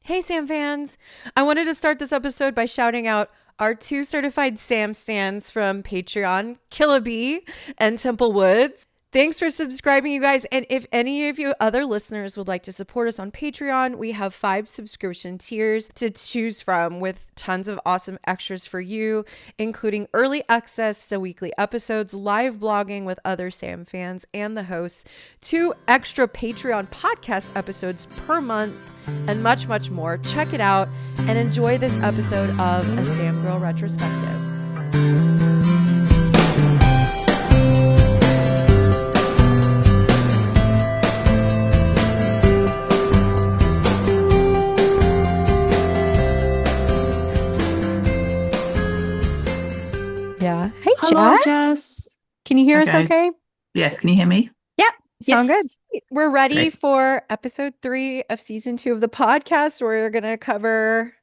Hey, Sam fans! I wanted to start this episode by shouting out our two certified Sam stands from Patreon, Killabee and Temple Woods. Thanks for subscribing, you guys. And if any of you other listeners would like to support us on Patreon, we have 5 subscription tiers to choose from with tons of awesome extras for you, including early access to weekly episodes, live blogging with other Sam fans and the hosts, 2 extra Patreon podcast episodes per month, and much, much more. Check it out and enjoy this episode of A Sam Girl Retrospective. Yeah. Hey, Hello, Jess. Jess. Can you hear Hi, us guys. okay? Yes, can you hear me? Yep. Sound Yes. good. We're ready Great. for episode 3 of season 2 of the podcast. We're going to cover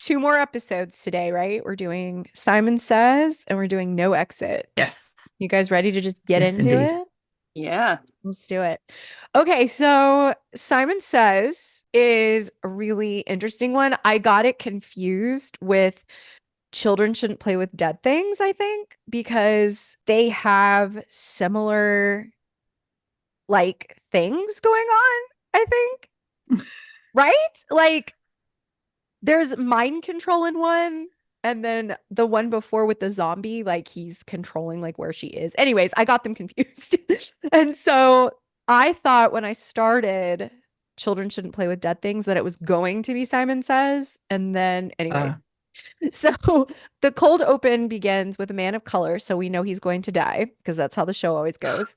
2 more episodes today, right? We're doing Simon Says and we're doing No Exit. Yes. You guys ready to just get Yes, into indeed. it? Yeah. Let's do it. Okay, so Simon Says is a really interesting one. I got it confused with Children Shouldn't Play with Dead Things, I think, because they have similar like things going on, I think. Right? Like there's mind control in one, and then the one before with the zombie, like he's controlling like where she is. Anyways, I got them confused. And so I thought when I started Children Shouldn't Play with Dead Things that it was going to be Simon Says. And then anyways. So the cold open begins with a man of color, so we know he's going to die because that's how the show always goes.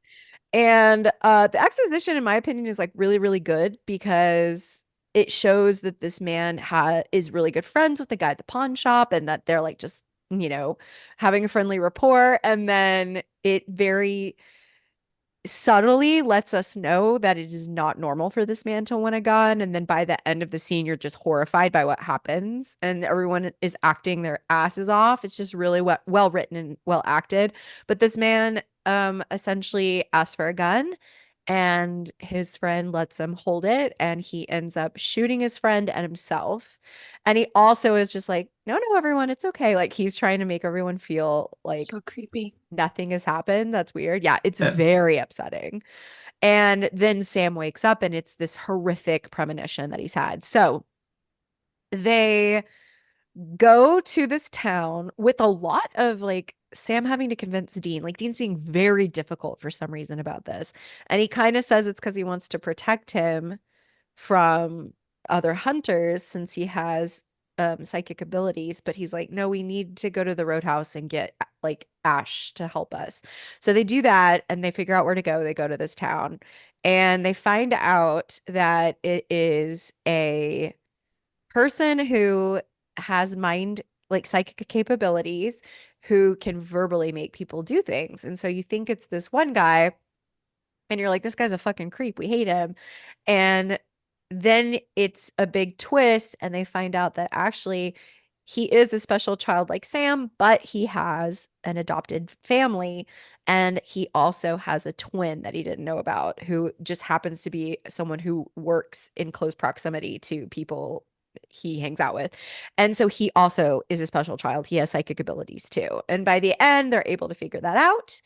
And the exposition, in my opinion, is like really, really good because it shows that this man is really good friends with the guy at the pawn shop and that they're like just, having a friendly rapport. And then it very subtly lets us know that it is not normal for this man to want a gun. And then by the end of the scene, you're just horrified by what happens. And everyone is acting their asses off. It's just really well written and well acted. But this man essentially asks for a gun and his friend lets him hold it and he ends up shooting his friend and himself. And he also is just like, no, everyone, it's okay. Like he's trying to make everyone feel like So creepy. nothing has happened. That's weird. Yeah, it's Yeah. very upsetting. And then Sam wakes up and it's this horrific premonition that he's had. So they go to this town with a lot of like Sam having to convince Dean. Like Dean's being very difficult for some reason about this. And he kind of says it's because he wants to protect him from other hunters since he has psychic abilities, but he's like, no, we need to go to the roadhouse and get like Ash to help us. So they do that and they figure out where to go. They go to this town and they find out that it is a person who has mind like psychic capabilities who can verbally make people do things. And so you think it's this one guy and you're like, this guy's a fucking creep. We hate him. And then it's a big twist, and they find out that actually he is a special child like Sam, but he has an adopted family. And he also has a twin that he didn't know about, who just happens to be someone who works in close proximity to people he hangs out with. And so he also is a special child. He has psychic abilities too. And by the end, they're able to figure that out.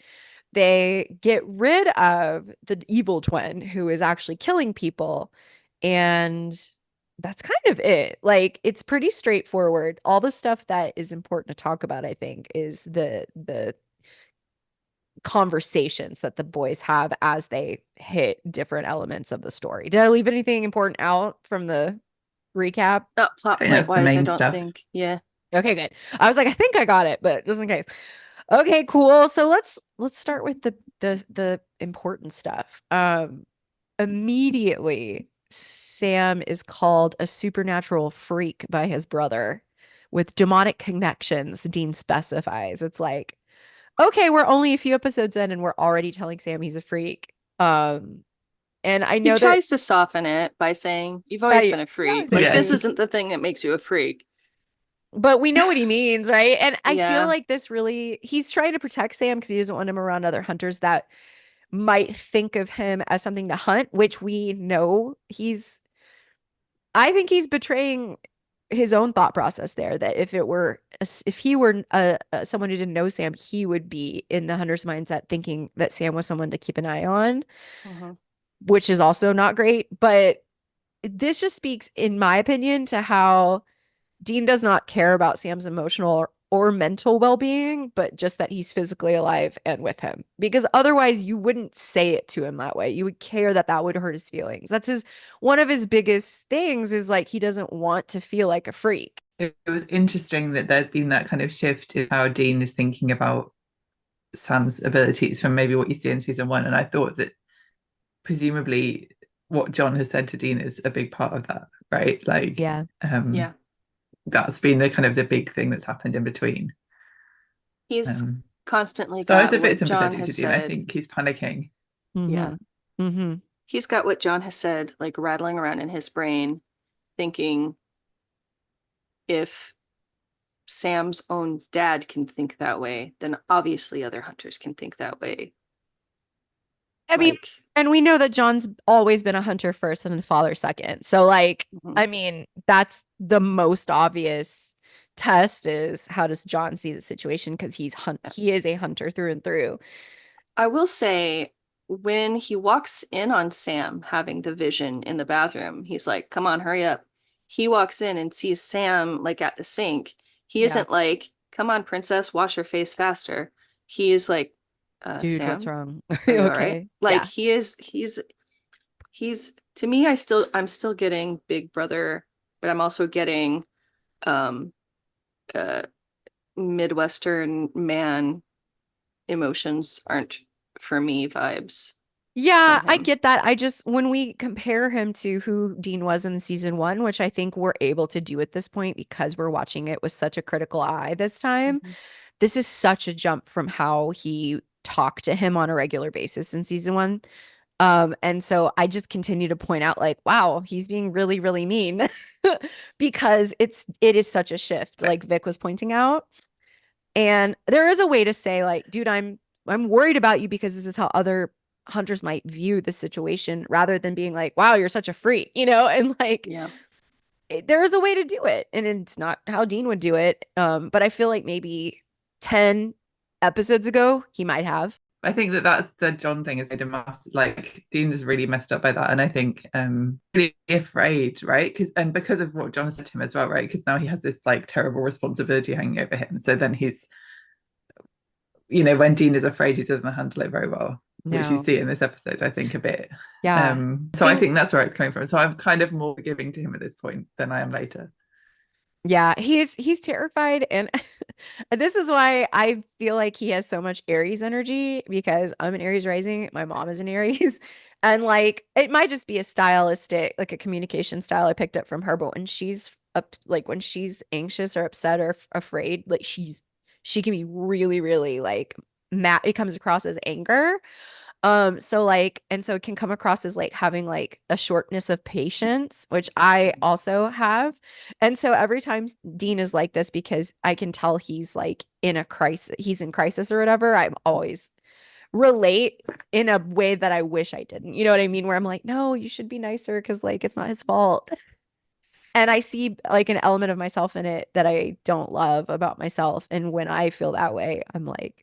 They get rid of the evil twin who is actually killing people. And that's kind of it. Like it's pretty straightforward. All the stuff that is important to talk about, I think, is the conversations that the boys have as they hit different elements of the story. Did I leave anything important out from the recap? Plot think point that's the wise, I main don't stuff. think. Yeah. Okay, good. I was like, I think I got it, but just in case. Okay, cool. So let's start with the important stuff. Immediately Sam is called a supernatural freak by his brother with demonic connections, Dean specifies. It's like, okay, we're only a few episodes in and we're already telling Sam he's a freak. And I He know that tries to soften it by saying, you've always been a freak. Like, Yeah. this isn't the thing that makes you a freak. but we know what he means, right? And I feel Yeah. like he's trying to protect Sam because he doesn't want him around other hunters that might think of him as something to hunt, which we know he's I think he's betraying his own thought process there, that if he were someone who didn't know Sam, he would be in the hunter's mindset thinking that Sam was someone to keep an eye on, Mhm. which is also not great. But this just speaks, in my opinion, to how Dean does not care about Sam's emotional or mental well-being, but just that he's physically alive and with him. Because otherwise, you wouldn't say it to him that way. You would care that that would hurt his feelings. That's his one of his biggest things, is like he doesn't want to feel like a freak. It was interesting that there'd been that kind of shift in how Dean is thinking about Sam's abilities from maybe what you see in season one. And I thought that presumably what John has said to Dean is a big part of that, right? Like, Yeah. Yeah. that's been the kind of the big thing that's happened in between. He's constantly So I was got a bit what John sympathetic to has Dean. I said. think he's panicking. Yeah. Mm-hmm. Mm-hmm. He's got what John has said, like rattling around in his brain, thinking if Sam's own dad can think that way, then obviously other hunters can think that way. I mean, Like, and we know that John's always been a hunter first and a father second. So like, mhm. I mean, that's the most obvious test, is how does John see the situation, because he is a hunter through and through. I will say, when he walks in on Sam having the vision in the bathroom, he's like, come on, hurry up. He walks in and sees Sam like at the sink. He Yeah. isn't like, come on, princess, wash your face faster. He is like, Dude, what's Sam, wrong? Are are you you all right? okay? Like Yeah. he's to me, I'm still getting Big Brother, but I'm also getting um uh Midwestern man emotions aren't for me vibes Yeah, from I him. get that. I just, when we compare him to who Dean was in season one, which I think we're able to do at this point because we're watching it with such a critical eye this time, Mhm. this is such a jump from how he talked to him on a regular basis in season one. And so I just continue to point out, like, wow, he's being really, really mean because it is such a shift, like Vic was pointing out. And there is a way to say, like, dude, I'm worried about you because this is how other hunters might view the situation, rather than being like, wow, you're such a freak, and like Yeah. there is a way to do it, and it's not how Dean would do it. But I feel like maybe 10 episodes ago he might have. I think that that's the John thing, is like Dean's really messed up by that, and I think really afraid, right? Because of what John said to him as well, right? Because now he has this like terrible responsibility hanging over him. So then he's, when Dean is afraid, he doesn't handle it very well, which you No. see in this episode, I think, a bit. Yeah. So I think that's where it's coming from. So I'm kind of more forgiving to him at this point than I am later. Yeah, he's terrified, and this is why I feel like he has so much Aries energy, because I'm an Aries rising, my mom is an Aries, and like it might just be a stylistic, like a communication style I picked up from her, but when she's up, like when she's anxious or upset or afraid, like she can be really, really like mad. It comes across as anger. So like, and so it can come across as like having like a shortness of patience, which I also have. And so every time Dean is like this, because I can tell he's like in a crisis, he's in crisis or whatever, I'm always relate in a way that I wish I didn't. You know what I mean? Where I'm like, no, you should be nicer because like it's not his fault. And I see like an element of myself in it that I don't love about myself. And when I feel that way, I'm like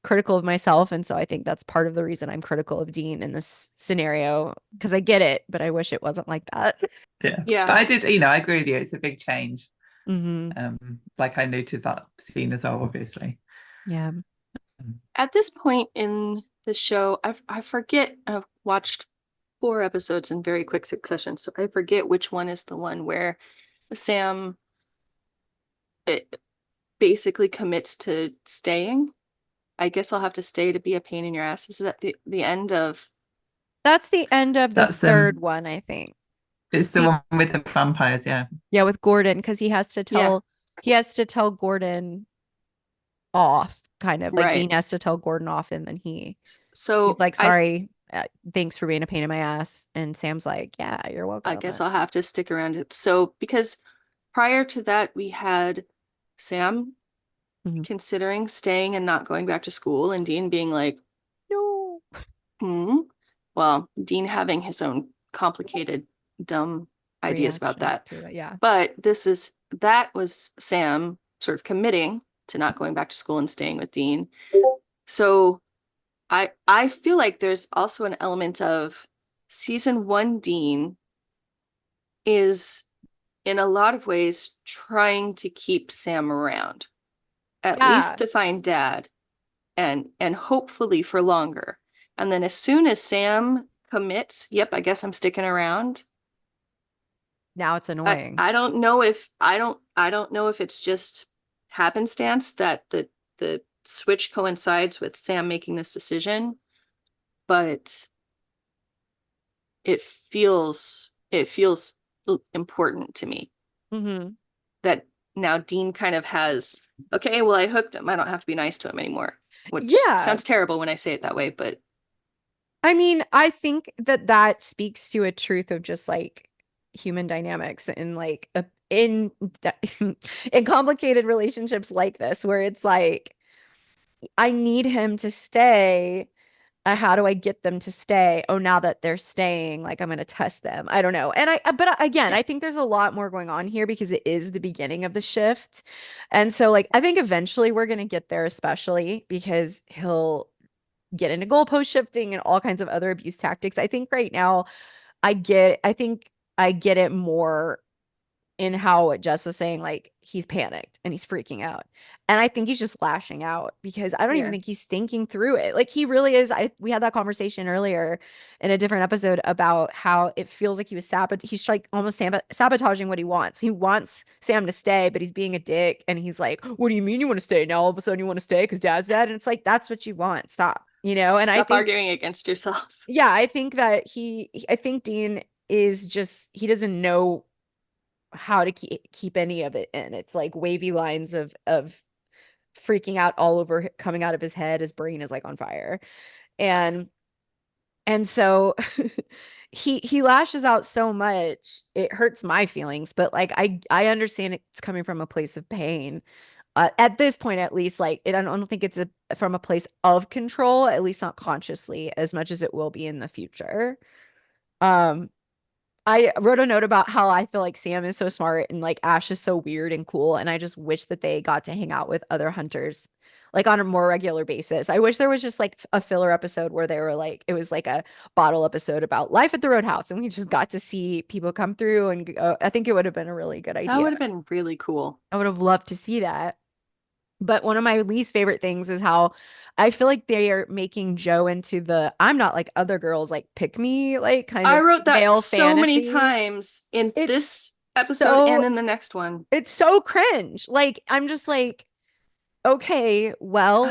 critical of myself. And so I think that's part of the reason I'm critical of Dean in this scenario, because I get it, but I wish it wasn't like that. Yeah. Yeah. But I agree with you. It's a big change. Hmm. Like I noted that scene as well, obviously. Yeah. At this point in the show, I forget, I've watched 4 episodes in very quick succession, so I forget which one is the one where Sam basically commits to staying. I guess I'll have to stay to be a pain in your ass. This is at the end of. That's the end of the That's third one, I think. It's the He, one with the vampires, yeah. yeah, with Gordon, because Yeah, he has to tell Gordon off, kind of like right. Dean has to tell Gordon off, and then he's So like, I sorry, thanks for being a pain in my ass. And Sam's like, yeah, you're I welcome. guess I'll have to stick around. So because prior to that, we had Sam Mhm. considering staying and not going back to school, and Dean being like, No. hmm. Well, Dean having his own complicated, dumb ideas about reaction that. to it. Yeah. But that was Sam sort of committing to not going back to school and staying with Dean. So I feel like there's also an element of season one Dean is in a lot of ways trying to keep Sam around, at least Yeah. to find dad and hopefully for longer. And then as soon as Sam commits, yep, I guess I'm sticking around. Now it's annoying. I don't know if I don't know if it's just happenstance that the switch coincides with Sam making this decision, but it feels important to me Mm-hmm. that now Dean kind of has, okay, well, I hooked him. I don't have to be nice to him anymore, which Yeah. sounds terrible when I say it that way, but I mean, I think that that speaks to a truth of just like human dynamics and like in in complicated relationships like this, where it's like I need him to stay. How do I get them to stay? Oh, now that they're staying, like I'm going to test them. I don't know. And but again, yeah. I think there's a lot more going on here because it is the beginning of the shift. And so, like, I think eventually we're going to get there, especially because he'll get into goalpost shifting and all kinds of other abuse tactics. I think right now, I think I get it more in how what Jess was saying, like he's panicked and he's freaking out. And I think he's just lashing out because I don't even Yeah. think he's thinking through it. Like he really is. We had that conversation earlier in a different episode about how it feels like he's like almost sabotaging what he wants. He wants Sam to stay, but he's being a dick and he's like, "What do you mean you want to stay? Now all of a sudden you want to stay because dad's dead?" And it's like that's what you want. Stop. And I Stop think arguing against yourself. yeah, I think that I think Dean is just he doesn't know how to keep any of it in. It's like wavy lines of freaking out all over coming out of his head. His brain is like on fire. And so he lashes out so much, it hurts my feelings, but like I understand it's coming from a place of pain. At this point, at least, like I don't think it's from a place of control, at least not consciously, as much as it will be in the future. Um, I wrote a note about how I feel like Sam is so smart and like Ash is so weird and cool. And I just wish that they got to hang out with other hunters like on a more regular basis. I wish there was just like a filler episode where they were like, it was like a bottle episode about life at the Roadhouse. And we just got to see people come through and go. I think it would have been a really good That idea. would have been really cool. I would have loved to see that. But one of my least favorite things is how I feel like they are making Joe into the I'm not like other girls, like pick me, like kind I of wrote that male so many fantasy. times in It's this episode and so in the next one. it's so cringe. Like I'm just like, okay, well,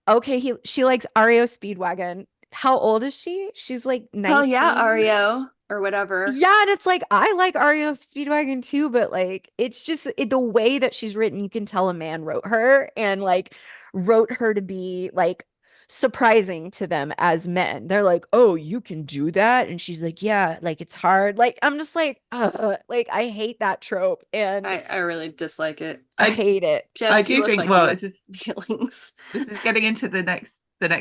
okay, she likes REO Speedwagon. How old is she? She's like Hell yeah, 19. Ario or whatever. Yeah, and it's like I like REO Speedwagon too, but like it's just the way that she's written, you can tell a man wrote her and like wrote her to be like surprising to them as men. They're like, "Oh, you can do that?" And she's like, "Yeah, like it's hard." Like I'm just like I hate that trope and I really dislike it. I I hate it. I Jess, you do look think, like you well, have feelings. this is getting into the next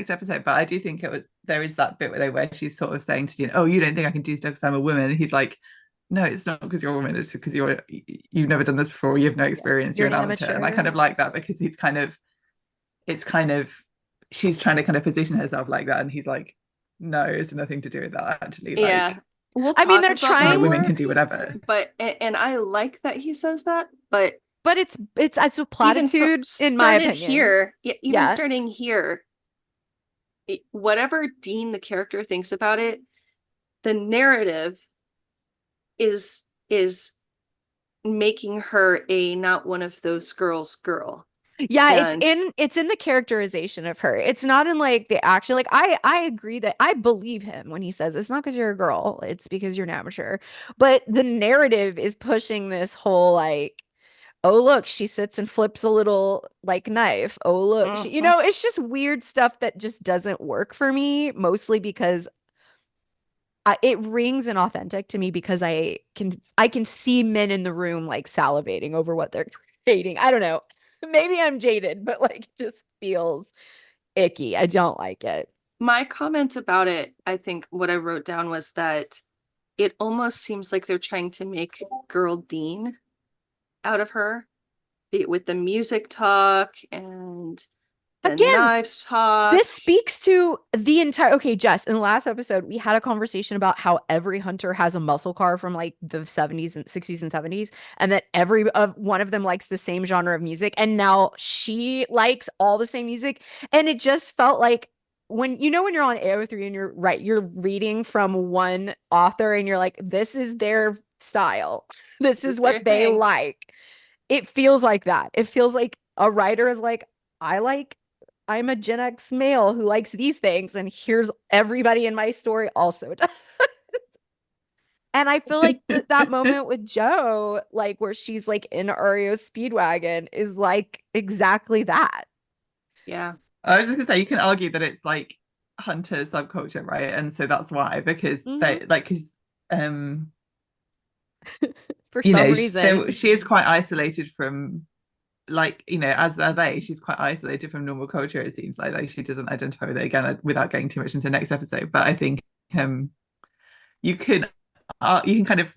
episode, but I do think there is that bit where she's sort of saying to Dean, "Oh, you don't think I can do stuff because I'm a woman?" And he's like, "No, it's not because you're a woman. It's because you've never done this before. You have no Yeah. experience. You're You're an an amateur." And I amateur. kind of like that because it's kind of she's trying to kind of position herself like that, and he's like, "No, it's nothing to do with that. Actually, Yeah, like, we'll I mean, talk they're about that women trying, more, can do whatever." but and I like that he says that, but but it's a even platitude in my started opinion. here, even Yeah. starting here, whatever Dean the character thinks about it, the narrative is making her a not one of those girls girl. Yeah, And it's in the characterization of her. It's not in like the action. Like I agree that I believe him when he says it's not because you're a girl, it's because you're an amateur. But the narrative is pushing this whole like, oh look, she sits and flips a little like knife. Oh look, mhm. it's just weird stuff that just doesn't work for me, mostly because it rings inauthentic to me because I can see men in the room like salivating over what they're creating. I don't know. Maybe I'm jaded, but like it just feels icky. I don't like it. My comment about it, I think what I wrote down was that it almost seems like they're trying to make girl Dean out of her, with the music talk and the Again, knives talk. this speaks to the entire. Okay, Jess, in the last episode, we had a conversation about how every hunter has a muscle car from like the 70s and 60s and 70s, and that every one of them likes the same genre of music. And now she likes all the same music. And it just felt like when when you're on AO3 and you're reading from one author and you're like, this is their style, this is what they like. It feels like that. It feels like a writer is like, I'm a Gen X male who likes these things, and here's everybody in my story also does. And I feel like that moment with Joe, like where she's like in Ario's Speedwagon, is like exactly that. Yeah. I was just gonna say, you can argue that it's like hunter subculture, right? And so that's why, because they like, because for some reason, she is quite isolated from, like, as are they. She's quite isolated from normal culture. It seems like she doesn't identify with it, again, without getting too much into the next episode. But I think you can kind of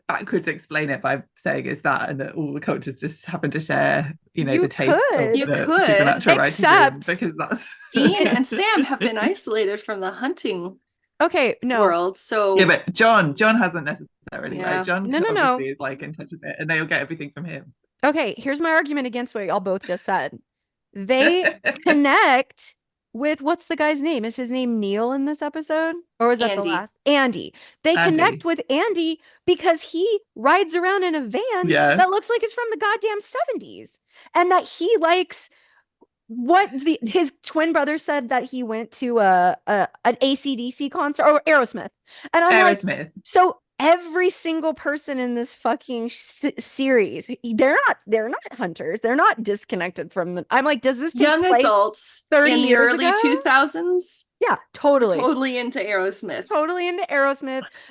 backwards explain it by saying it's that, and that all the cultures just happen to share, the taste of You the could, supernatural except because that's Dean and Sam have been isolated from the hunting world. So yeah, but John hasn't necessarily, right? John no. Obviously is like in touch with it, and they'll get everything from him. Okay, here's my argument against what y'all both just said. They connect with what's the guy's name? Is his name Neil in this episode? Or was that the last? Andy. They connect with Andy because he rides around in a van that looks like it's from the goddamn 70s. And that he likes his twin brother said that he went to an AC/DC concert or Aerosmith. And I'm like, so every single person in this fucking series, they're not hunters. They're not disconnected from them. I'm like, does this take young place adults 30 in the years early ago? 2000s? Yeah, totally. Totally into Aerosmith.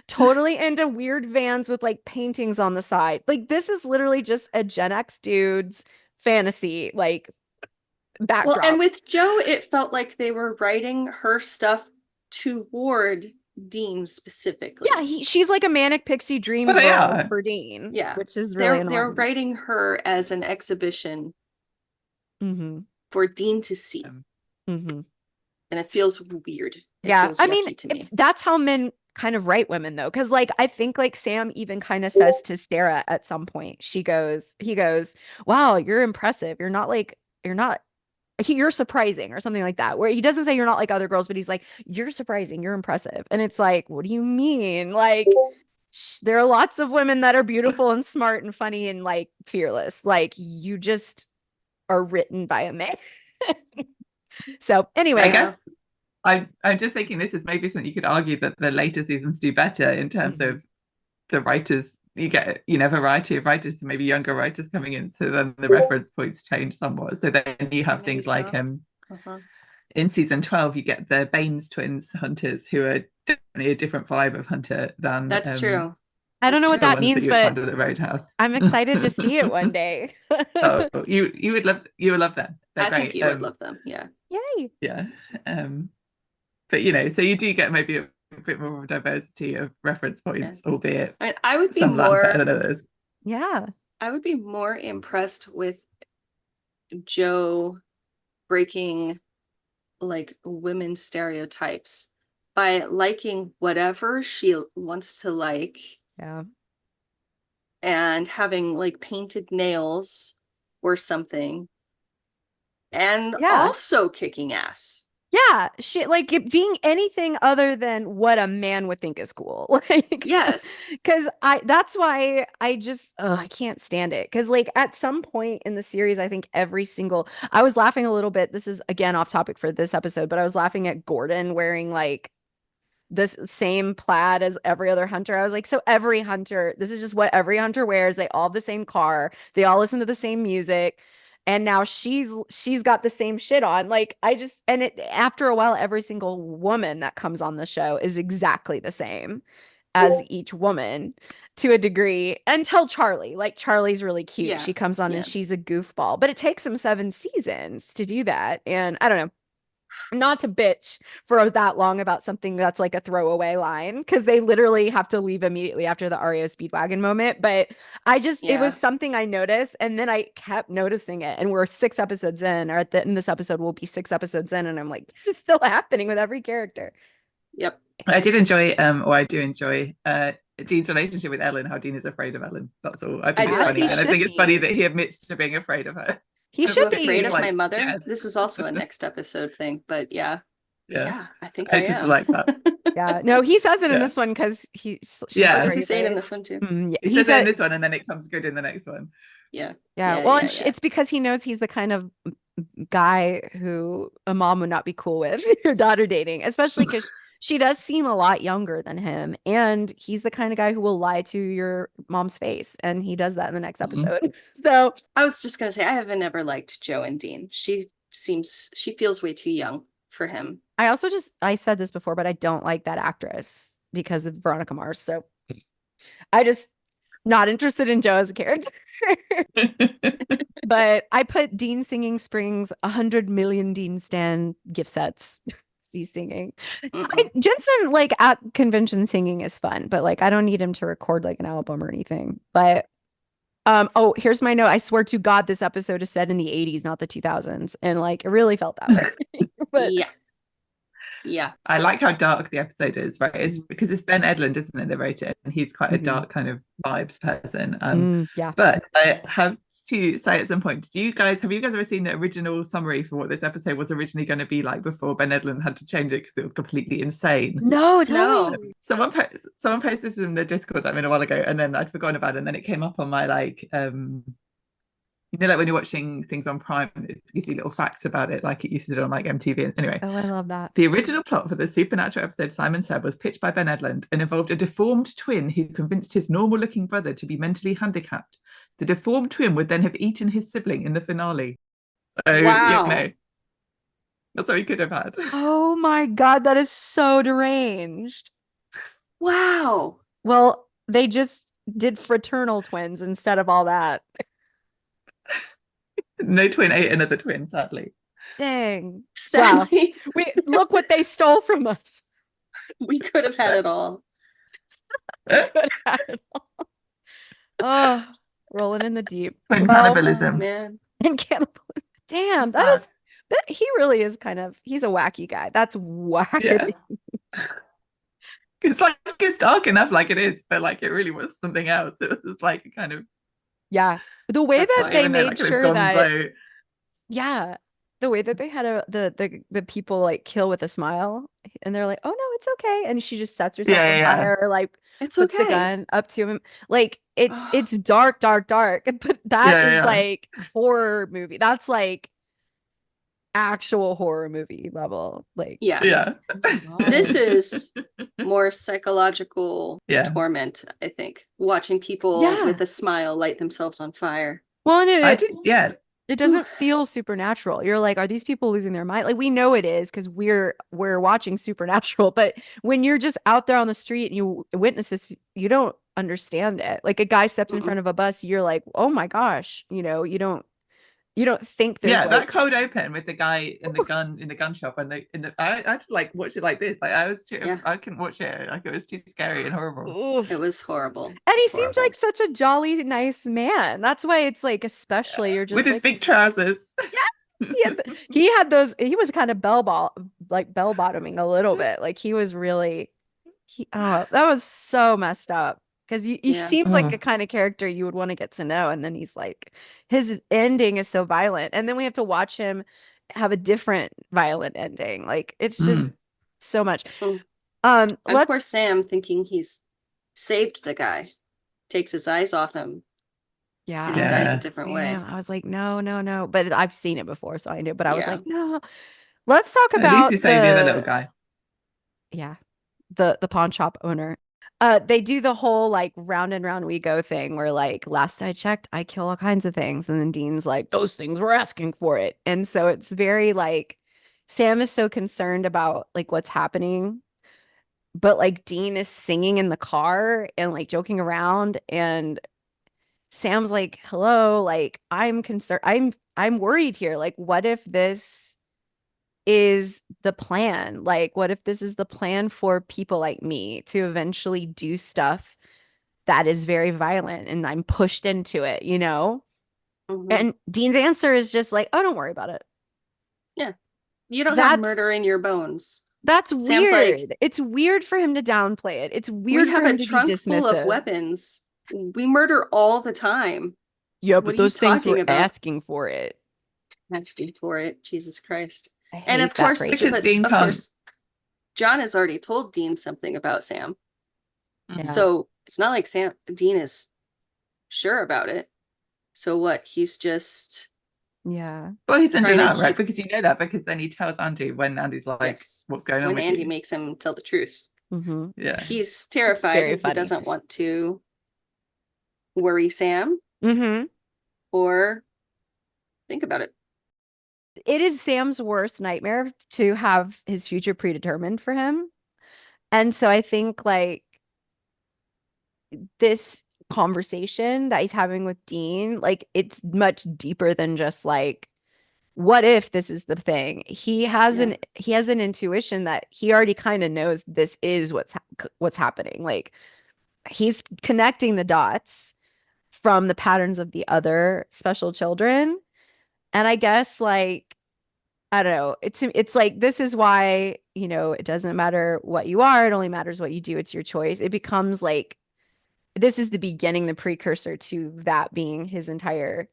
Totally into weird vans with like paintings on the side. Like, this is literally just a Gen X dude's fantasy, like, backdrop. Well, and with Joe, it felt like they were writing her stuff toward Dean specifically. Yeah, she's like a manic pixie dream girl for Dean. Yeah, which is really annoying. They're writing her as an exhibition for Dean to see, and it feels weird. I mean, that's how men kind of write women, though, because like I think like Sam even kind of says to Sarah at some point, he goes, "Wow, you're impressive. You're surprising," or something like that, where he doesn't say you're not like other girls, but he's like, "You're surprising, you're impressive." And it's like, what do you mean? Like, there are lots of women that are beautiful and smart and funny and like fearless. Like, you just are written by a man. So anyway, I guess I'm just thinking this is maybe something you could argue that the later seasons do better in terms of the writers. You get a variety of writers, so maybe younger writers coming in, so then the reference points change somewhat. So then you have things like in season 12 you get the Baines twins hunters, who are definitely a different vibe of hunter than that's true. I don't know what that means, but the Roadhouse. I'm excited to see it one day. Oh, you would love them. They're great. Think you would love them. Yeah. Yay. Yeah. But so you do get maybe a bit more diversity of reference points, albeit I mean, I would be more better than others. Yeah. I would be more impressed with Joe breaking like women's stereotypes by liking whatever she wants to like. Yeah. And having like painted nails or something. And also kicking ass. Yeah, shit, like it being anything other than what a man would think is cool. Like, yes, because that's why I just I can't stand it. Because like at some point in the series, I think I was laughing a little bit. This is again off topic for this episode, but I was laughing at Gordon wearing like this same plaid as every other hunter. I was like, so every hunter, this is just what every hunter wears. They all have the same car. They all listen to the same music. And now she's got the same shit on. Like, after a while, every single woman that comes on the show is exactly the same as each woman to a degree, until Charlie. Like, Charlie's really cute. Yeah. She comes on and she's a goofball, but it takes him 7 seasons to do that. And I don't know. not to bitch for that long about something that's like a throwaway line, because they literally have to leave immediately after the REO Speedwagon moment. But it was Yeah. something I noticed, and then I kept noticing it. And we're 6 episodes in, or at the end of this episode, we'll be 6 episodes in, and I'm like, this is still happening with every character. Yep. I did enjoy, or I do enjoy, Dean's relationship with Ellen, how Dean is afraid of Ellen. That's all. I think it's do like funny. He And I that. should think it's funny be. that he admits to being afraid of her. He Are you should afraid be. of my mother? Yes. This is also a next episode thing, but yeah. Yeah. Yeah, I think I I just am. like that. Yeah. No, he says it in Yeah. this one because she's Oh, Yeah. does he afraid of say it in it. this one too? Yeah. He He says it in said, this one and then it comes good in the next one. Yeah. yeah. Yeah, Well, yeah, and yeah. it's because he knows he's the kind of guy who a mom would not be cool with your daughter dating, especially because she does seem a lot younger than him. And he's the kind of guy who will lie to your mom's face. And he does that in the next Mhm. episode. So I was just gonna say I haven't ever liked Jo and Dean. She feels way too young for him. I said this before, but I don't like that actress because of Veronica Mars. So I just not interested in Joe as a character. But I put Dean singing Springs 100 million Dean Stan gift sets. He's singing. Jensen, like at convention singing is fun, but like I don't need him to record like an album or anything. But oh, here's my note. I swear to God, this episode is set in the 80s, not the 2000s. And like it really felt that way. But Yeah. Yeah. I like how dark the episode is, right? It's because it's Ben Edlund, isn't it, that wrote it, and he's quite a dark kind of vibes person. Yeah. But I have to say at some point, have you guys ever seen the original summary for what this episode was originally going to be like before Ben Edlund had to change it because it was completely insane? No, tell me. Someone posted this in the Discord that I'm in a while ago, and then I'd forgotten about it, and then it came up on my like like when you're watching things on Prime, you see little facts about it, like it used to do on like MTV. Anyway, Oh, I love that. the original plot for the supernatural episode Simon Said was pitched by Ben Edlund and involved a deformed twin who convinced his normal-looking brother to be mentally handicapped. The deformed twin would then have eaten his sibling in the finale. So, Wow. that's what we could have had. Oh my God, that is so deranged. Wow. Well, they just did fraternal twins instead of all that. No twin ate another twin, sadly. Dang. Sadly, Wow. Look what they stole from us. we could have had it all. Could have had it all. Oh, rolling in the deep. Twin Well, cannibalism. Oh, man. and cannibalism. Damn, he really is he's a wacky guy. That's wacky. Yeah. It's like it's dark enough like it is, but like it really was something else. It was like a kind of Yeah. The way that they made sure that yeah, the way that they had the people like kill with a smile, and they're like, "Oh no, it's okay," and she just sets herself on fire, or like It's puts the okay. gun up to him. Like it's dark, dark, dark. But that is like horror movie. That's like actual horror movie level. Like Yeah. This is more psychological torment, I think. Watching people with a smile light themselves on fire. Well, and it doesn't feel supernatural. You're like, are these people losing their mind? Like we know it is because we're watching Supernatural, but when you're just out there on the street and you witness this, you don't understand it. Like a guy steps in front of a bus, you're like, oh my gosh, you don't think there's that cold open with the guy in the gun shop and I like watch it like this. Like I couldn't watch it. Like it was too scary and horrible. It was horrible. And he seems like such a jolly, nice man. That's why it's like, especially you're just with his big trousers. Yes, he was kind of bell bottoming a little bit. Like he was really that was so messed up. Because he seems like a kind of character you would want to get to know. And then he's like, his ending is so violent. And then we have to watch him have a different violent ending. Like it's just so much. And poor Sam, thinking he's saved the guy, takes his eyes off him. Yeah. And he dies a different way. I was like, no. But I've seen it before, so I knew. But I was like, no. Let's talk about at least he's saving the little guy. Yeah. The pawn shop owner. They do the whole like round and round we go thing where like last I checked, I kill all kinds of things. And then Dean's like, those things were asking for it. And so it's very like Sam is so concerned about like what's happening. But like Dean is singing in the car and like joking around. And Sam's like, hello, like I'm concerned. I'm worried here. Like, what if this is the plan? Like, what if this is the plan for people like me to eventually do stuff that is very violent and I'm pushed into it, you know? Mhm. And Dean's answer is just like, oh, don't worry about it. Yeah. You don't have That's murder in your bones. that's Sam's like, weird. It's weird for him to downplay it. It's we weird for have a him to be trunk full of dismissive. weapons. We murder all the time. Yeah, What but are you those things talking were about? asking for it. Asking for it. Jesus Christ. I And hate that Because phrase. Dean of can't. course, John has already told Dean something about Sam. Yeah. So it's not like Dean is sure about it. So what? He's just Yeah. Well, he's in trying to denial, right? keep, Because you know that because then he tells Andy when Andy's like, yes, "What's going on when with Andy you?" makes him tell the truth. Mm-hmm. Yeah, He's It's terrified very and he funny. doesn't want to worry Sam Mm-hmm. or think about it. It is Sam's worst nightmare to have his future predetermined for him. And so I think like this conversation that he's having with Dean, like it's much deeper than just like, what if this is the thing? Yeah. He has an intuition that he already kind of knows this is what's happening. Like he's connecting the dots from the patterns of the other special children. And I guess like I don't know. It's like this is why, you know, it doesn't matter what you are, it only matters what you do. It's your choice. It becomes like this is the beginning, the precursor to that being his entire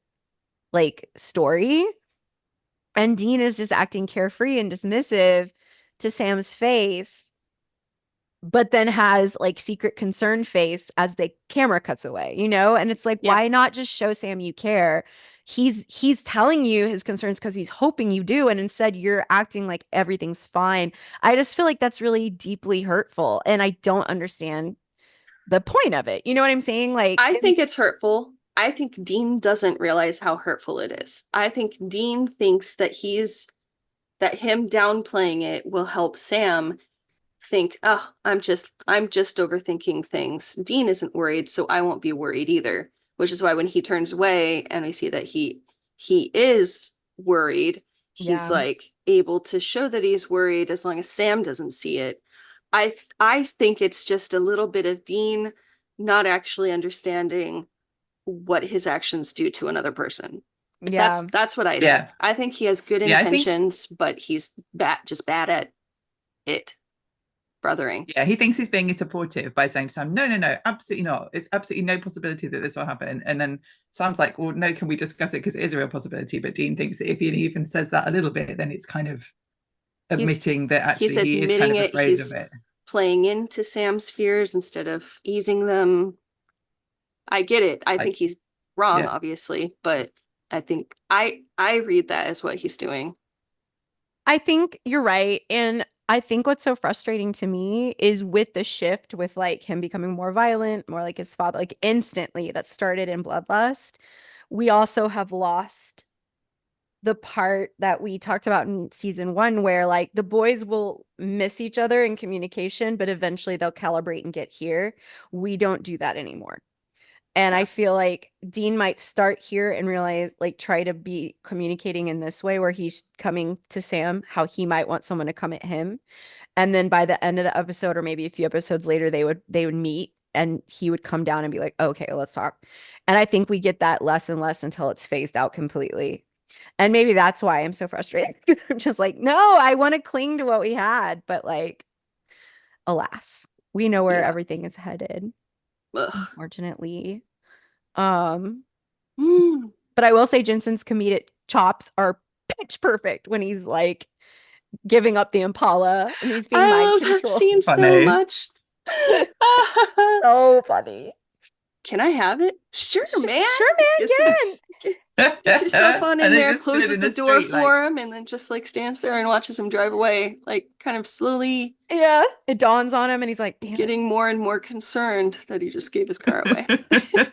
like story. And Dean is just acting carefree and dismissive to Sam's face, but then has like secret concern face as the camera cuts away, you know? And it's like, Yeah. why not just show Sam you care? He's telling you his concerns because he's hoping you do, and instead you're acting like everything's fine. I just feel like that's really deeply hurtful, and I don't understand the point of it. You know what I'm saying? Like, I think it's hurtful. I think Dean doesn't realize how hurtful it is. I think Dean thinks that that him downplaying it will help Sam think, oh, I'm just overthinking things. Dean isn't worried, so I won't be worried either. Which is why when he turns away and we see that he is worried, he's yeah, like able to show that he's worried as long as Sam doesn't see it. I think it's just a little bit of Dean not actually understanding what his actions do to another person. yeah, That's what I think. yeah, I think he has good yeah. I think intentions, but he's just bad at it, brothering. yeah, he thinks he's being supportive by saying to Sam, "No, no, no, absolutely not. It's absolutely no possibility that this will happen." And then Sam's like, "Well, no, can we discuss it because it is a real possibility?" But Dean thinks that if he even says that a little bit, then it's kind of He's admitting that he's actually he is kind admitting of it. afraid of He's it. playing into Sam's fears instead of easing them. I get it. I think Like, he's wrong, yeah, obviously, but I think I read that as what he's doing. I think you're right. And I think what's so frustrating to me is with the shift with like him becoming more violent, more like his father, like instantly that started in Bloodlust. We also have lost the part that we talked about in season one, where like the boys will miss each other in communication, but eventually they'll calibrate and get here. We don't do that anymore. And I Yeah. feel like Dean might start here and realize, like, try to be communicating in this way where he's coming to Sam, how he might want someone to come at him. And then by the end of the episode, or maybe a few episodes later, they would meet and he would come down and be like, okay, let's talk. And I think we get that less and less until it's phased out completely. And maybe that's why I'm so frustrated because I'm just like, no, I want to cling to what we had. But like, alas, we know where Yeah. everything is headed, Ugh. unfortunately. Um, Mm. but I will say Jensen's comedic chops are pitch perfect when he's like giving up the Impala and he's being I mind love that controlled. scene so funny. much. So funny. Can I have it? Sure, man. Sure, man, Gets him, can. gets your stuff on And in they there, just stood closes in the the door street like, for him, and then just like stands there and watches him drive away, like kind of slowly Yeah. It dawns on him and he's like, damn it. getting more and more concerned that he just gave his car away. So